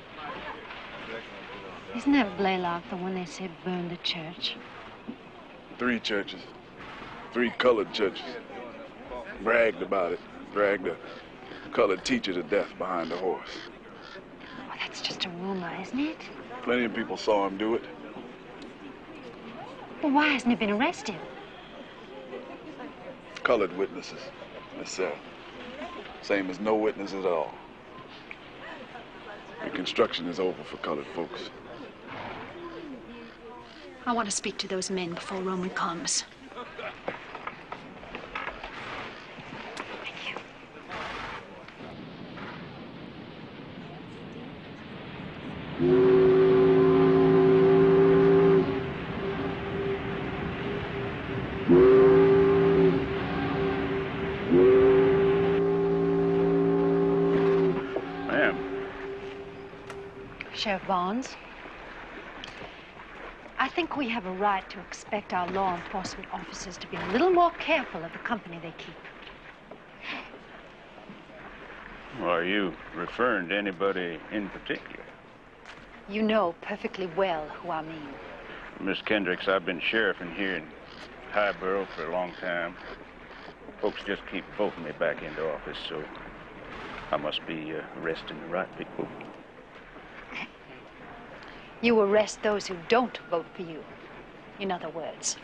isn't that Blaylock the one they said burned the church? 3 churches. 3 colored churches. Bragged about it. Dragged a colored teacher to death behind a horse. Well, that's just a rumor, isn't it? Plenty of people saw him do it. Well, why hasn't he been arrested? Colored witnesses, Miss Sarah. Same as no witness at all. Reconstruction is over for colored folks. I want to speak to those men before Roman comes. Sheriff Barnes, I think we have a right to expect our law enforcement officers to be a little more careful of the company they keep. Well, are you referring to anybody in particular? You know perfectly well who I mean. Miss Kendricks, I've been sheriff in here in Highboro for a long time. Folks just keep voting me back into office, so I must be arresting the right people. You arrest those who don't vote for you. In other words.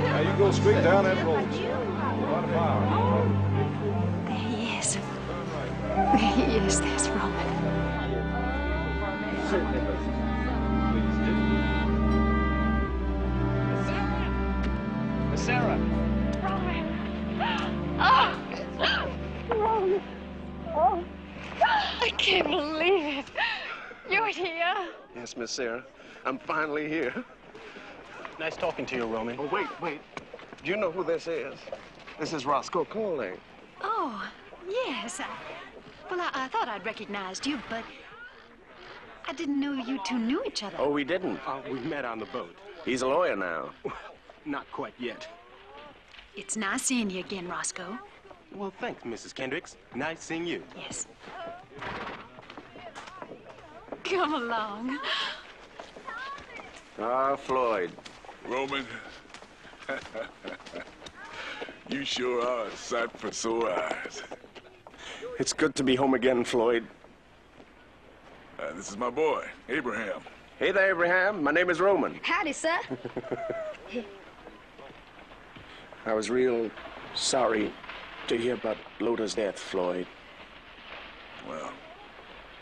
Now you go straight down that road. There he is. There he is. There's Roman. Sarah. Roman. Oh. Roman. Oh. I can't believe it. You're here. Yes, Miss Sarah. I'm finally here. Nice talking to you, Roman. Oh, wait. Do you know who this is? This is Roscoe Coley. Oh, yes. I thought I'd recognized you, but I didn't know you two knew each other. Oh, we didn't? We met on the boat. He's a lawyer now. Not quite yet. It's nice seeing you again, Roscoe. Well, thanks, Mrs. Kendricks. Nice seeing you. Yes. Come along. Ah, Floyd. Roman, you sure are a sight for sore eyes. It's good to be home again, Floyd. This is my boy, Abraham. Hey there, Abraham. My name is Roman. Howdy, sir. I was real sorry to hear about Loda's death, Floyd. Well,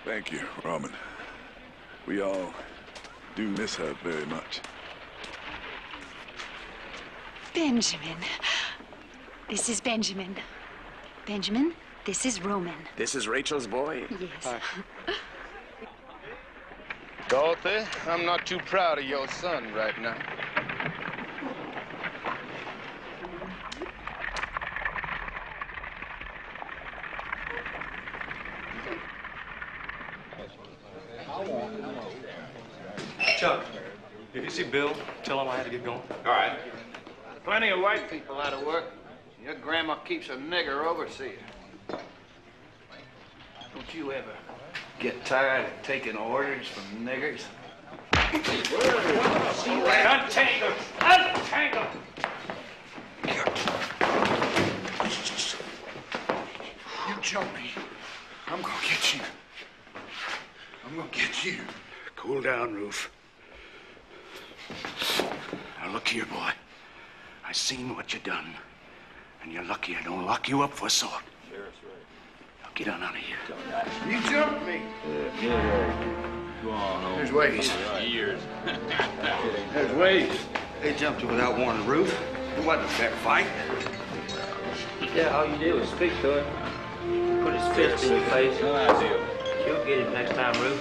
thank you, Roman. We all do miss her very much. Benjamin. This is Benjamin. Benjamin, this is Roman. This is Rachel's boy? Yes. Dorothy, I'm not too proud of your son right now. Chuck, if you see Bill, tell him I had to get going. All right. Plenty of white people out of work. Your grandma keeps a nigger overseer. Don't you ever get tired of taking orders from niggers? Untangle! Untangle! You jump me. I'm gonna get you. I'm gonna get you. Cool down, Roof. Now look here, boy. I seen what you done. And you're lucky I don't lock you up for assault. Now get on out of here. You jumped me. Go on. There's ways. Years. There's ways. They jumped you without warning, Roof. It wasn't a fair fight. Yeah, all you did was speak to him. Put his fist in your face. You'll get it next time, Roof.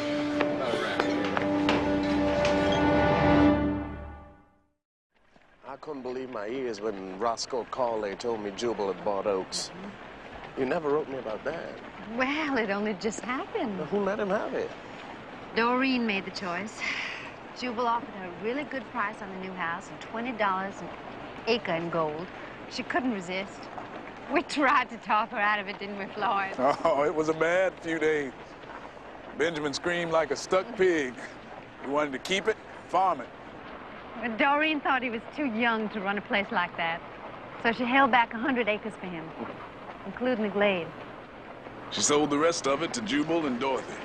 I couldn't believe my ears when Roscoe Coley told me Jubal had bought Oaks. You never wrote me about that. Well, it only just happened. Who let him have it? Doreen made the choice. Jubal offered her a really good price on the new house and $20 an acre in gold. She couldn't resist. We tried to talk her out of it, didn't we, Floyd? Oh, it was a bad few days. Benjamin screamed like a stuck pig. He wanted to keep it, farm it. But Doreen thought he was too young to run a place like that. So she held back 100 acres for him, including the glade. She sold the rest of it to Jubal and Dorothy.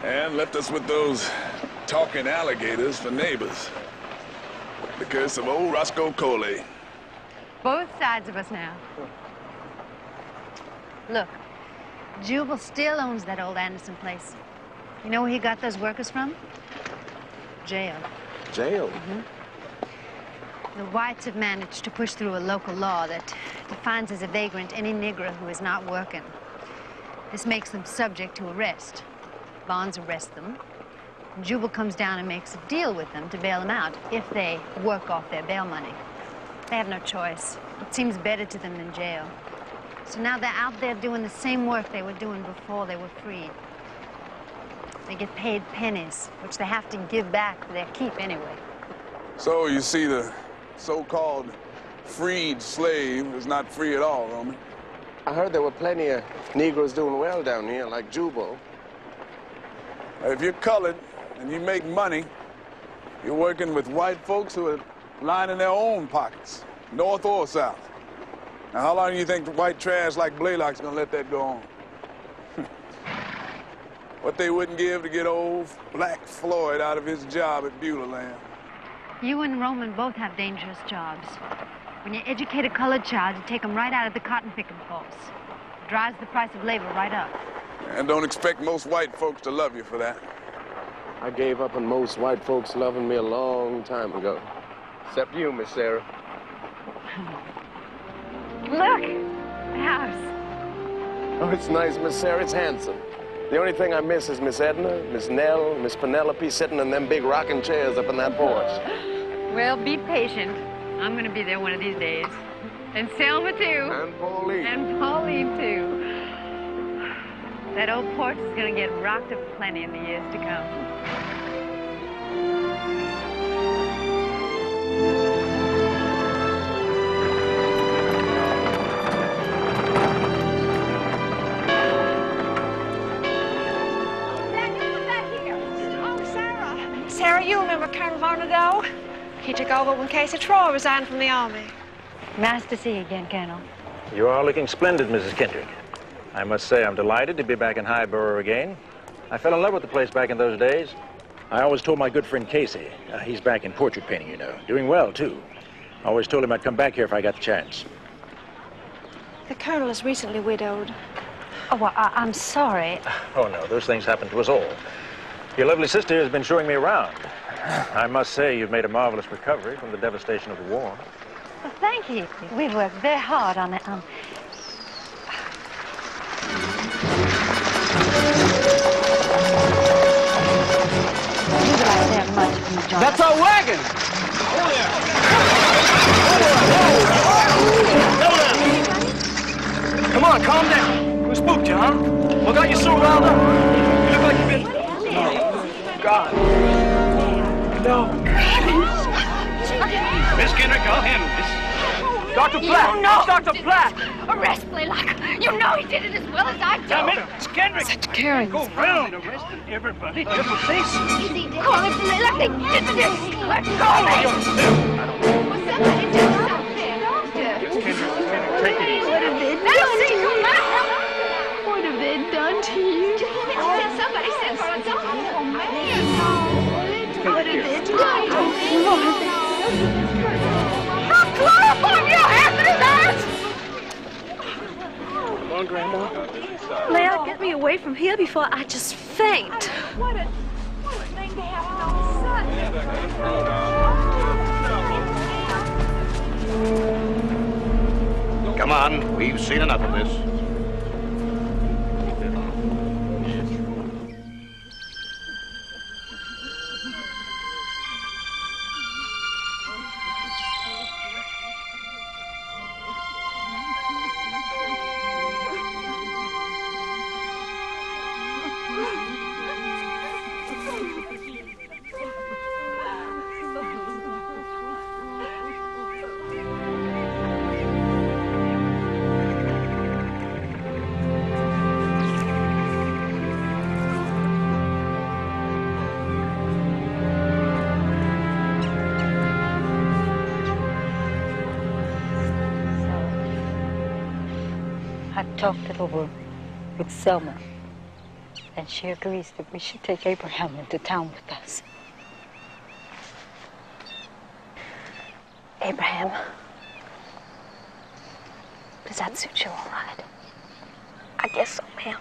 And left us with those talking alligators for neighbors. The curse of old Roscoe Coley. Both sides of us now. Look, Jubal still owns that old Anderson place. You know where he got those workers from? Jail. Jail? The whites have managed to push through a local law that defines as a vagrant any Negro who is not working. This makes them subject to arrest. Bonds arrest them. Jubal comes down and makes a deal with them to bail them out if they work off their bail money. They have no choice. It seems better to them than jail. So now they're out there doing the same work they were doing before they were freed. They get paid pennies, which they have to give back for their keep anyway. So you see, the so-called freed slave is not free at all, Roman. I heard there were plenty of Negroes doing well down here, like Jubal. If you're colored and you make money, you're working with white folks who are lining their own pockets, north or south. Now, how long do you think the white trash like Blaylock's gonna let that go on? What they wouldn't give to get old Black Floyd out of his job at BEULAH. You and Roman both have dangerous jobs. When you educate a colored child, you take them right out of the cotton picking force. It drives the price of labor right up. And don't expect most white folks to love you for that. I gave up on most white folks loving me a long time ago. Except you, Miss Sarah. Look, the house. Oh, it's nice, Miss Sarah. It's handsome. The only thing I miss is Miss Edna, Miss Nell, Miss Penelope sitting in them big rocking chairs up in that porch. Well, be patient. I'm going to be there one of these days. And Selma, too. And Pauline. And Pauline, too. That old porch is going to get rocked up plenty in the years to come. Sarah, you remember Colonel Varnadoe? He took over when Casey Troy resigned from the Army. Nice to see you again, Colonel. You are looking splendid, Mrs. Kendrick. I must say I'm delighted to be back in Highborough again. I fell in love with the place back in those days. I always told my good friend Casey, he's back in portrait painting, you know, doing well, too. I always told him I'd come back here if I got the chance. The Colonel is recently widowed. Oh, well, I'm sorry. Oh, no, those things happen to us all. Your lovely sister has been showing me around. I must say you've made a marvelous recovery from the devastation of the war. Well, thank you. We've worked very hard on it. That's our wagon! Come on, calm down. Who spooked you, huh? What got you so riled up? You look like you've been... No. God. No. Miss Kendrick, I'll handle this. Dr. Platt! You know Dr. Platt! Arrest Blaylock. You know he did it as well as I do. Now, Miss Kendrick! Such caring. Go around arresting everybody. Triple face. Call him Blaylock. They did this. Let go of me. Will somebody do something? Take it easy. What have they done? What have they done to you? Somebody sent for us. Oh, man. What have they done? Chloroform your hands in his eyes! Come on, Grandma. Leah, get me away from here before I just faint. What a thing to happen all of a sudden. Come on, we've seen enough of this. I talked it over with Selma, and she agrees that we should take Abraham into town with us. Abraham, does that suit you all right? I guess so, ma'am.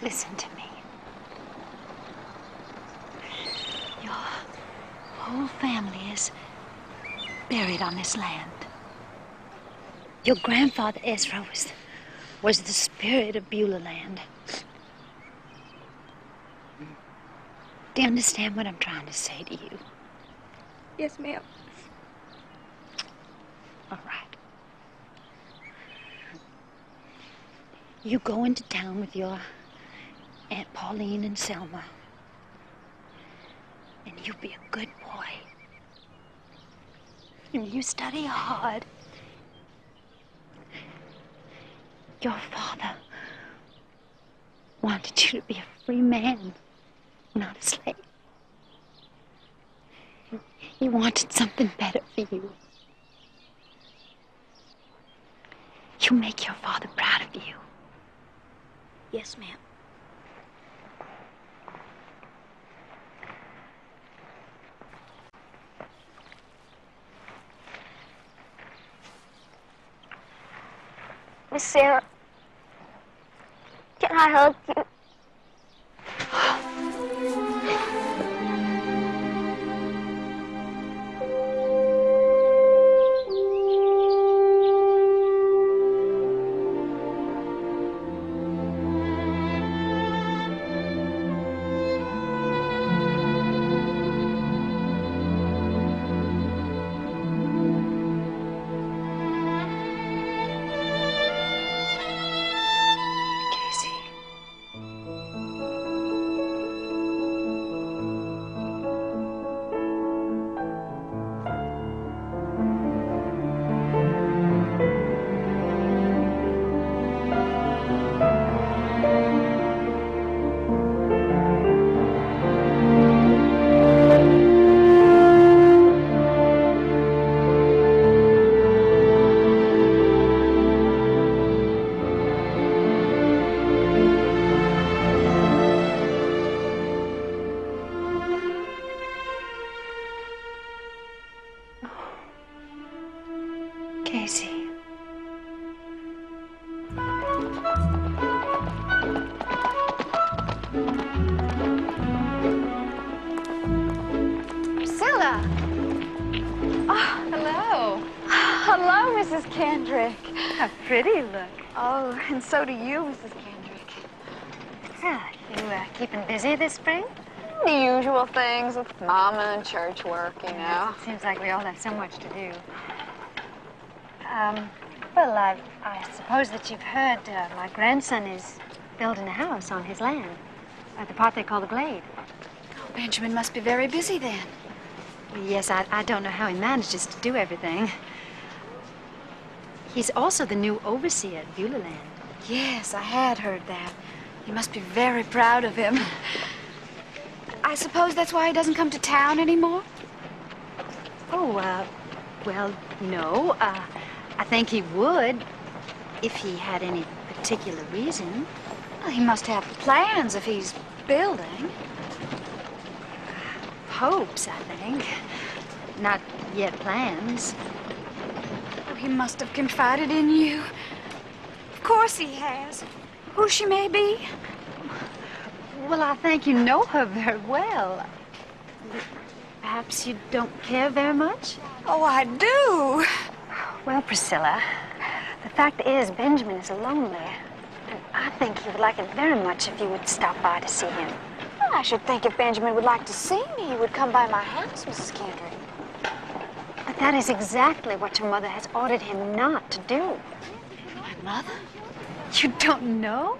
Listen to me. Your whole family is buried on this land. Your grandfather Ezra was the spirit of Beulah land. Do you understand what I'm trying to say to you? Yes, ma'am. All right. You go into town with your Aunt Pauline and Selma. And you be a good boy. And you study hard. Your father wanted you to be a free man, not a slave. He wanted something better for you. You make your father proud of you. Yes, ma'am. Miss Sarah, can I hug you? Casey. Priscilla! Oh, hello. Hello, Mrs. Kendrick. How pretty you look. Oh, and so do you, Mrs. Kendrick. You keeping busy this spring? The usual things with Mama and church work, you know. It seems like we all have so much to do. Well, I suppose that you've heard my grandson is building a house on his land, at the part they call the Glade. Oh, Benjamin must be very busy then. Yes, I don't know how he manages to do everything. He's also the new overseer at BEULAH land. Yes, I had heard that. You must be very proud of him. I suppose that's why he doesn't come to town anymore? Oh, well, no. I think he would if he had any particular reason. Well, he must have plans if he's building. Hopes, I think. Not yet plans. Oh, he must have confided in you. Of course he has. Who she may be. Well, I think you know her very well. Perhaps you don't care very much? Oh, I do. Well, Priscilla, the fact is Benjamin is lonely. And I think he would like it very much if you would stop by to see him. Well, I should think if Benjamin would like to see me, he would come by my house, Mrs. Kendrick. But that is exactly what your mother has ordered him not to do. My mother? You don't know?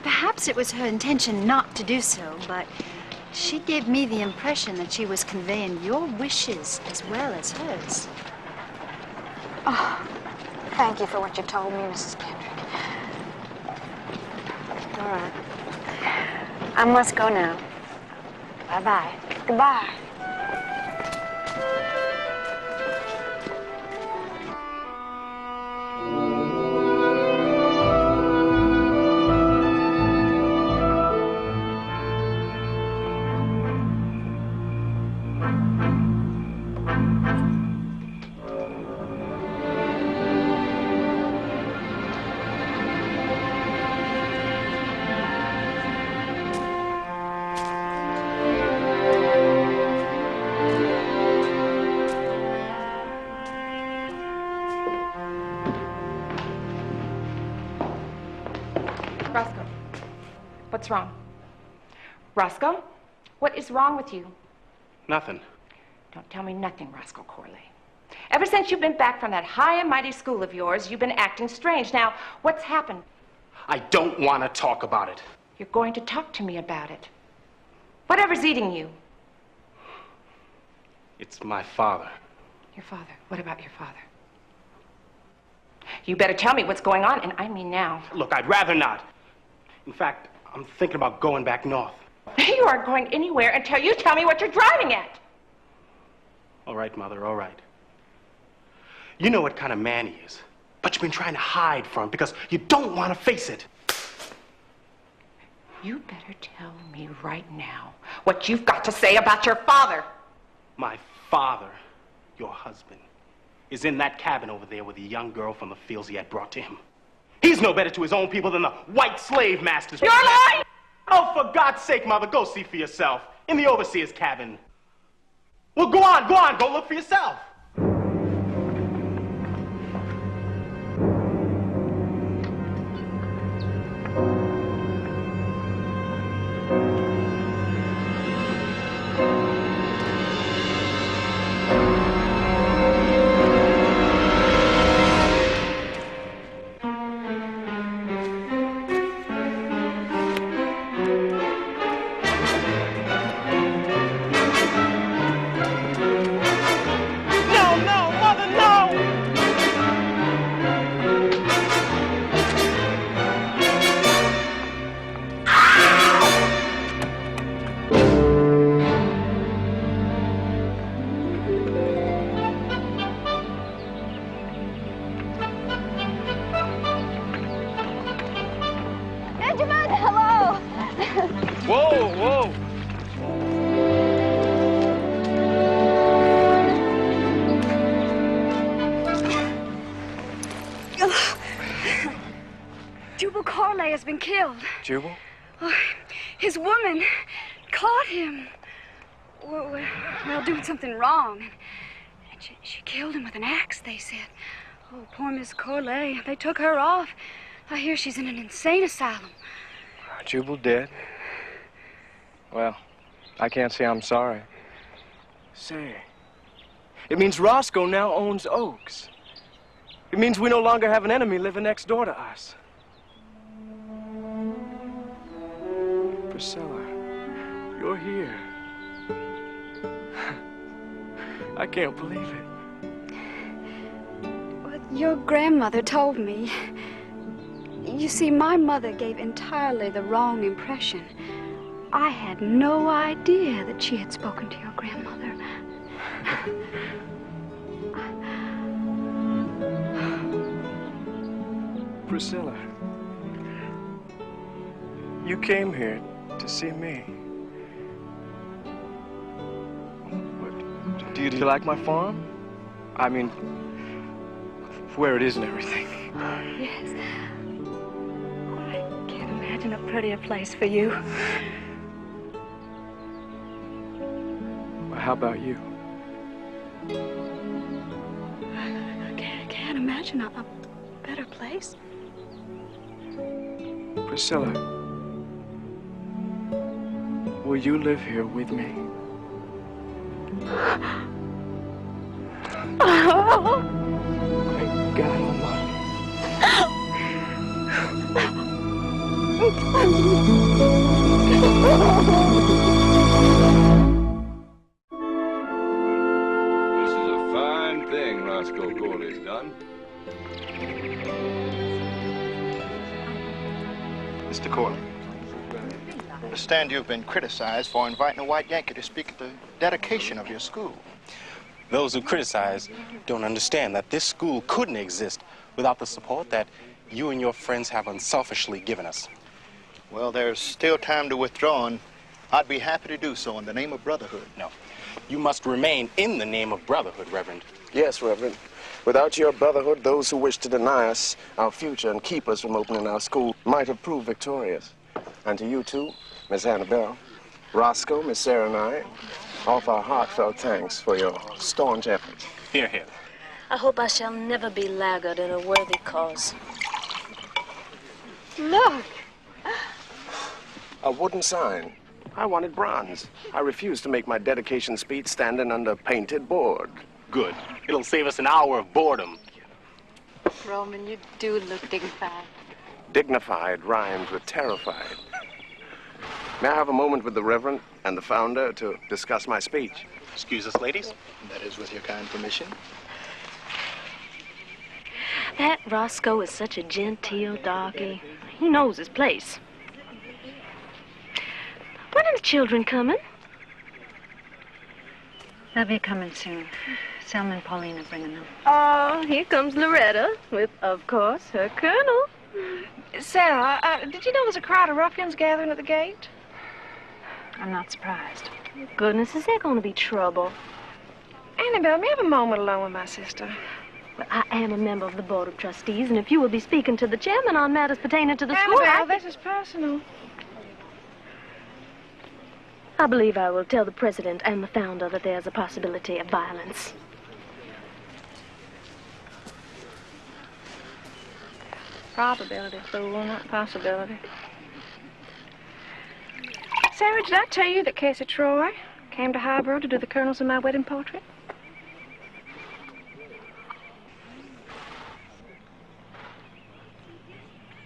Perhaps it was her intention not to do so, but she gave me the impression that she was conveying your wishes as well as hers. Oh, thank you for what you told me, Mrs. Kendrick. All right. I must go now. Bye-bye. Goodbye. Roscoe, what's wrong? Roscoe, what is wrong with you? Nothing. Don't tell me nothing, Roscoe Corley. Ever since you've been back from that high and mighty school of yours, you've been acting strange. Now, what's happened? I don't want to talk about it. You're going to talk to me about it. Whatever's eating you. It's my father. Your father? What about your father? You better tell me what's going on, and I mean now. Look, I'd rather not. In fact, I'm thinking about going back north. You aren't going anywhere until you tell me what you're driving at. All right, Mother, all right. You know what kind of man he is, but you've been trying to hide from him because you don't want to face it. You better tell me right now what you've got to say about your father. My father, your husband, is in that cabin over there with a young girl from the fields he had brought to him. He's no better to his own people than the white slave masters. You're lying! Oh, for God's sake, Mother, go see for yourself. In the overseer's cabin. Well, go on, go look for yourself. Benjamin, hello. Whoa. Jubal Corley has been killed. Jubal? Oh, his woman caught him. Well, doing something wrong. And she killed him with an axe, they said. Oh, poor Miss Corley. They took her off. I hear she's in an insane asylum. Jubal dead? Well, I can't say I'm sorry. Say, it means Roscoe now owns Oaks. It means we no longer have an enemy living next door to us. Priscilla, you're here. I can't believe it. Well, your grandmother told me. You see, my mother gave entirely the wrong impression. I had no idea that she had spoken to your grandmother. Priscilla, you came here to see me. What, do you like my farm? I mean, where it is and everything. Yes. I can't imagine a prettier place for you. How about you? I can't imagine a better place. Priscilla, will you live here with me? Great God Almighty. This is a fine thing Roscoe Corley's done. Mr. Corley, I understand you've been criticized for inviting a white Yankee to speak at the dedication of your school. Those who criticize don't understand that this school couldn't exist without the support that you and your friends have unselfishly given us. Well, there's still time to withdraw, and I'd be happy to do so in the name of brotherhood. No, you must remain in the name of brotherhood, Reverend. Yes, Reverend. Without your brotherhood, those who wish to deny us our future and keep us from opening our school might have proved victorious. And to you too, Miss Annabelle, Roscoe, Miss Sarah, and I offer our heartfelt thanks for your staunch efforts. Hear, hear. I hope I shall never be laggard in a worthy cause. Look! A wooden sign. I wanted bronze. I refused to make my dedication speech standing under a painted board. Good. It'll save us an hour of boredom. Roman, you do look dignified. Dignified rhymes with terrified. May I have a moment with the Reverend and the founder to discuss my speech? Excuse us, ladies. That is with your kind permission. That Roscoe is such a genteel darky. He knows his place. When are the children coming? They'll be coming soon. Selma and Pauline are bringing them. Oh, here comes Loretta with, of course, her colonel. Sarah, did you know there's a crowd of ruffians gathering at the gate? I'm not surprised. Goodness, is there going to be trouble? Annabelle, may I have a moment alone with my sister? Well, I am a member of the Board of Trustees, and if you will be speaking to the chairman on matters pertaining to the school... Annabelle, this is personal. I believe I will tell the president and the founder that there's a possibility of violence. Probability, fool, not possibility. Sarah, did I tell you that Casey Troy came to Highborough to do the colonels in my wedding portrait?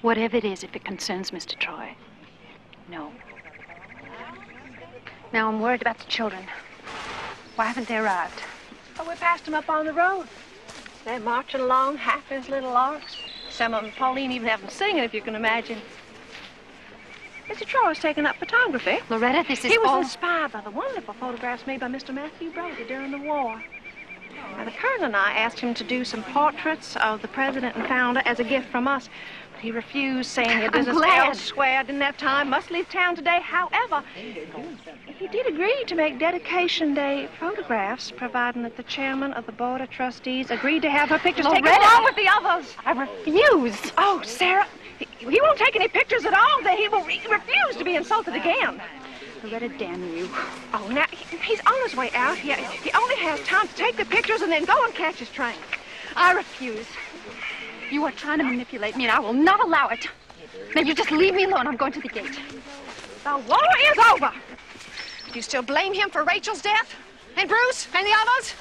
Whatever it is, if it concerns Mr. Troy, no. Now I'm worried about the children. Why haven't they arrived? Oh, we passed them up on the road. They're marching along, half as little larks. Some of them, Pauline, even have them singing, if you can imagine. Mr. Troy's taking up photography. Loretta, this is He was all... inspired by the wonderful photographs made by Mr. Matthew Brody during the war. Now, the colonel and I asked him to do some portraits of the president and founder as a gift from us. But he refused, saying he had business elsewhere, didn't have time, must leave town today. However, he did agree to make dedication day photographs, providing that the chairman of the board of trustees agreed to have her pictures taken along with the others. I refuse. Oh, Sarah, he won't take any pictures at all. He will refuse to be insulted again. Loretta, damn you. Oh, now, he's on his way out. He only has time to take the pictures and then go and catch his train. I refuse. You are trying to manipulate me, and I will not allow it. Now, you just leave me alone. I'm going to the gate. The war is over. Do you still blame him for Rachel's death? And Bruce? And the others?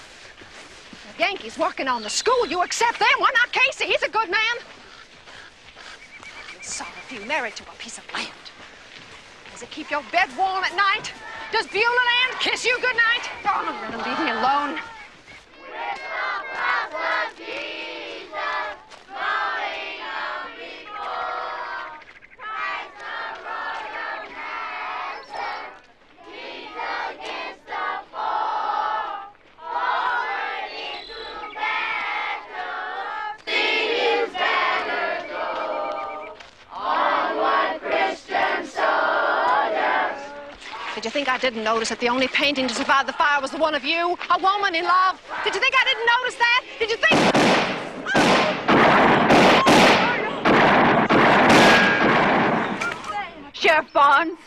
The Yankees working on the school. You accept them. Why not Casey? He's a good man. Some of you married to a piece of land. Does it keep your bed warm at night? Does Beulah land kiss you good night? Oh, Loretta, leave me alone. Did you think I didn't notice that the only painting to survive the fire was the one of you, a woman in love? Did you think I didn't notice that? Did you think... Sheriff Barnes,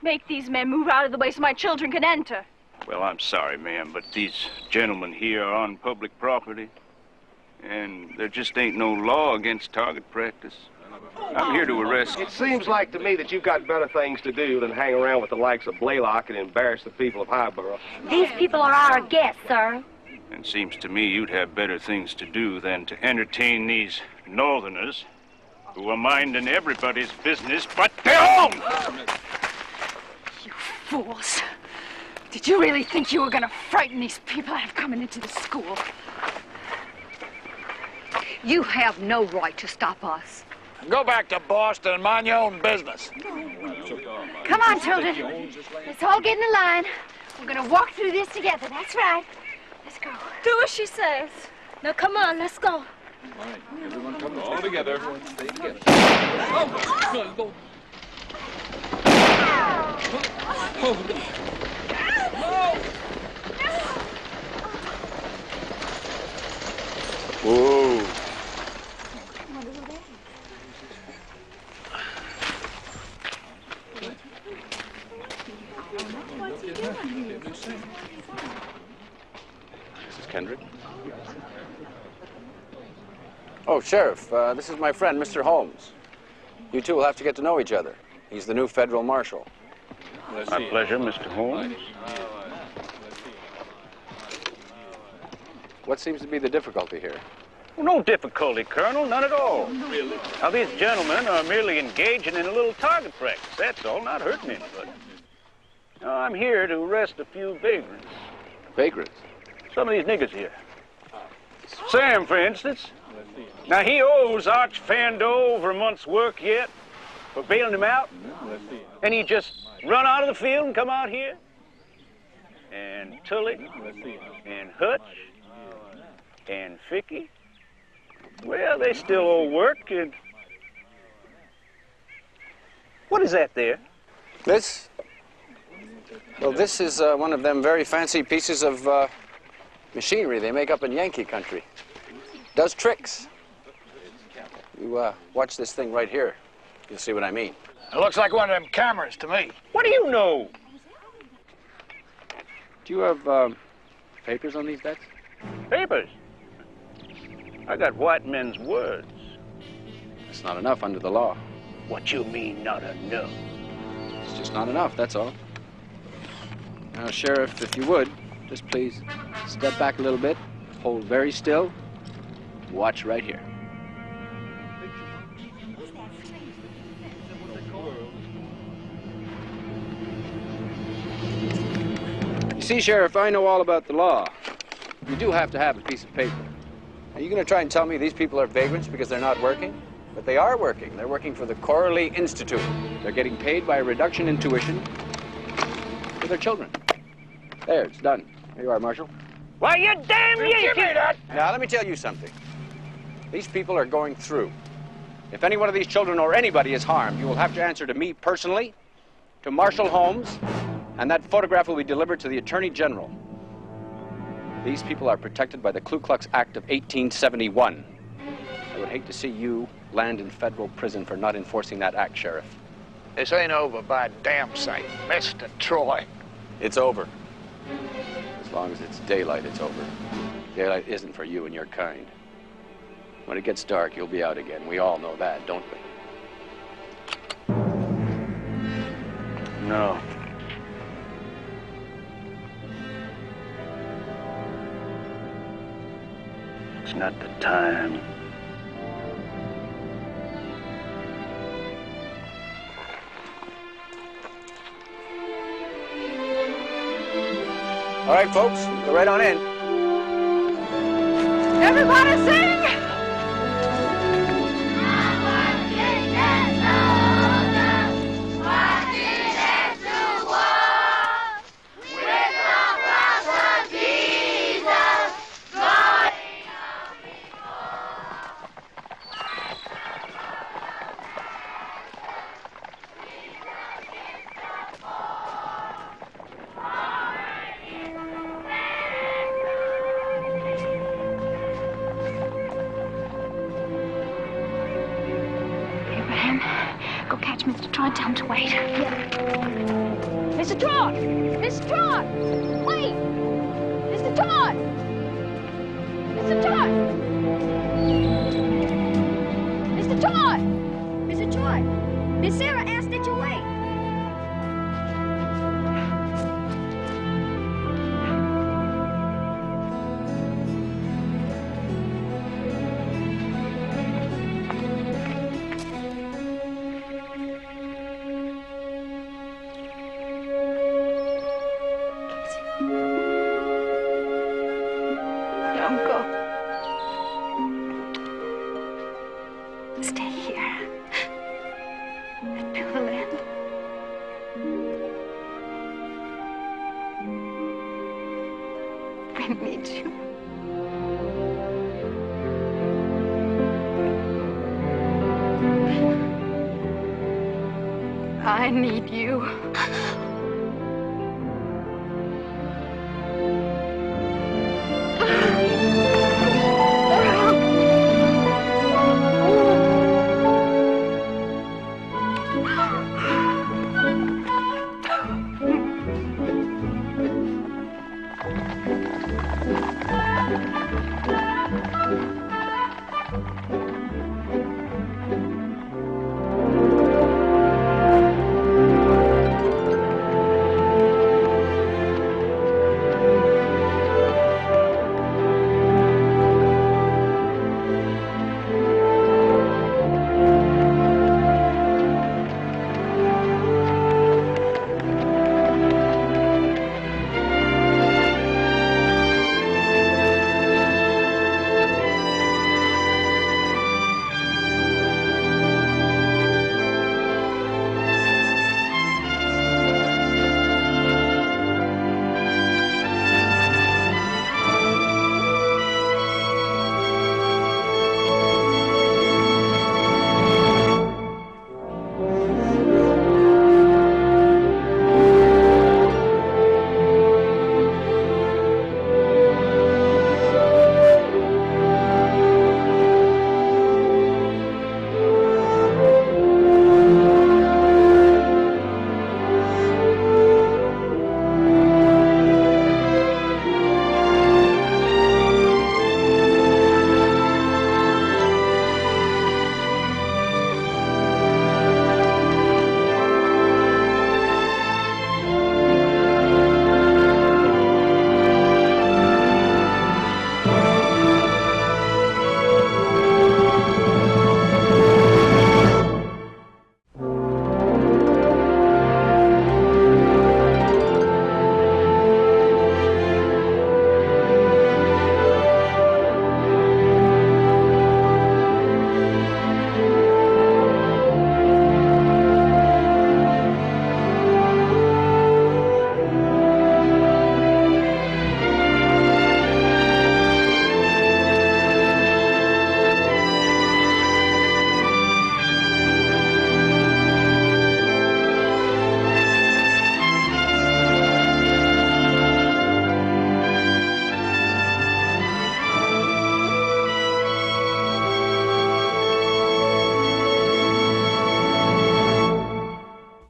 make these men move out of the way so my children can enter. Well, I'm sorry, ma'am, but these gentlemen here are on public property, and there just ain't no law against target practice. I'm here to arrest... It seems like to me that you've got better things to do than hang around with the likes of BEULAH and embarrass the people of Highborough. These people are our guests, sir. And seems to me you'd have better things to do than to entertain these northerners who are minding everybody's business but their own! You fools. Did you really think you were going to frighten these people out of coming into the school? You have no right to stop us. Go back to Boston and mind your own business. Come on, children. Let's all get in a line. We're going to walk through this together. That's right. Let's go. Do as she says. Now, come on, let's go. All right, everyone come all together. Stay together. Whoa. Mrs. Kendrick? Oh, Sheriff, this is my friend, Mr. Holmes. You two will have to get to know each other. He's the new federal marshal. My pleasure, Mr. Holmes. What seems to be the difficulty here? Well, no difficulty, Colonel, none at all. Now, these gentlemen are merely engaging in a little target practice, that's all, not hurting anybody. Now, I'm here to arrest a few vagrants. Vagrants? Some of these niggers here. Sam, for instance. Now, he owes Arch Fando over a month's work yet for bailing him out. And he just run out of the field and come out here. And Tully, and Hutch, and Ficky. Well, they still owe work, and... What is that there? This? Well, this is one of them very fancy pieces of machinery they make up in Yankee country. Does tricks. You watch this thing right here. You'll see what I mean. It looks like one of them cameras to me. What do you know? Do you have papers on these bets? Papers? I got white men's words. That's not enough under the law. What you mean, not enough? It's just not enough, that's all. Now, Sheriff, if you would, just please step back a little bit, hold very still, watch right here. You see, Sheriff, I know all about the law. You do have to have a piece of paper. Are you going to try and tell me these people are vagrants because they're not working? But they are working. They're working for the Coralie Institute. They're getting paid by a reduction in tuition for their children. There, it's done. Here you are, Marshal. Why, you damn Yankee! Give me that! Now, let me tell you something. These people are going through. If any one of these children or anybody is harmed, you will have to answer to me personally, to Marshal Holmes, and that photograph will be delivered to the Attorney General. These people are protected by the Ku Klux Act of 1871. I would hate to see you land in federal prison for not enforcing that act, Sheriff. This ain't over by a damn sight, Mr. Troy. It's over. As long as it's daylight, it's over. Daylight isn't for you and your kind. When it gets dark, you'll be out again. We all know that, don't we? No. It's not the time. All right, folks, go right on in. Everybody sing! Go catch Mr. Troy, tell him to wait. Mr. Troy! Mr. Troy! Wait! Mr. Troy! Mr. Troy! Mr. Troy! What? Miss Sarah asked that you wait. Don't go. Stay here. At BEULAH. We need you. I need you.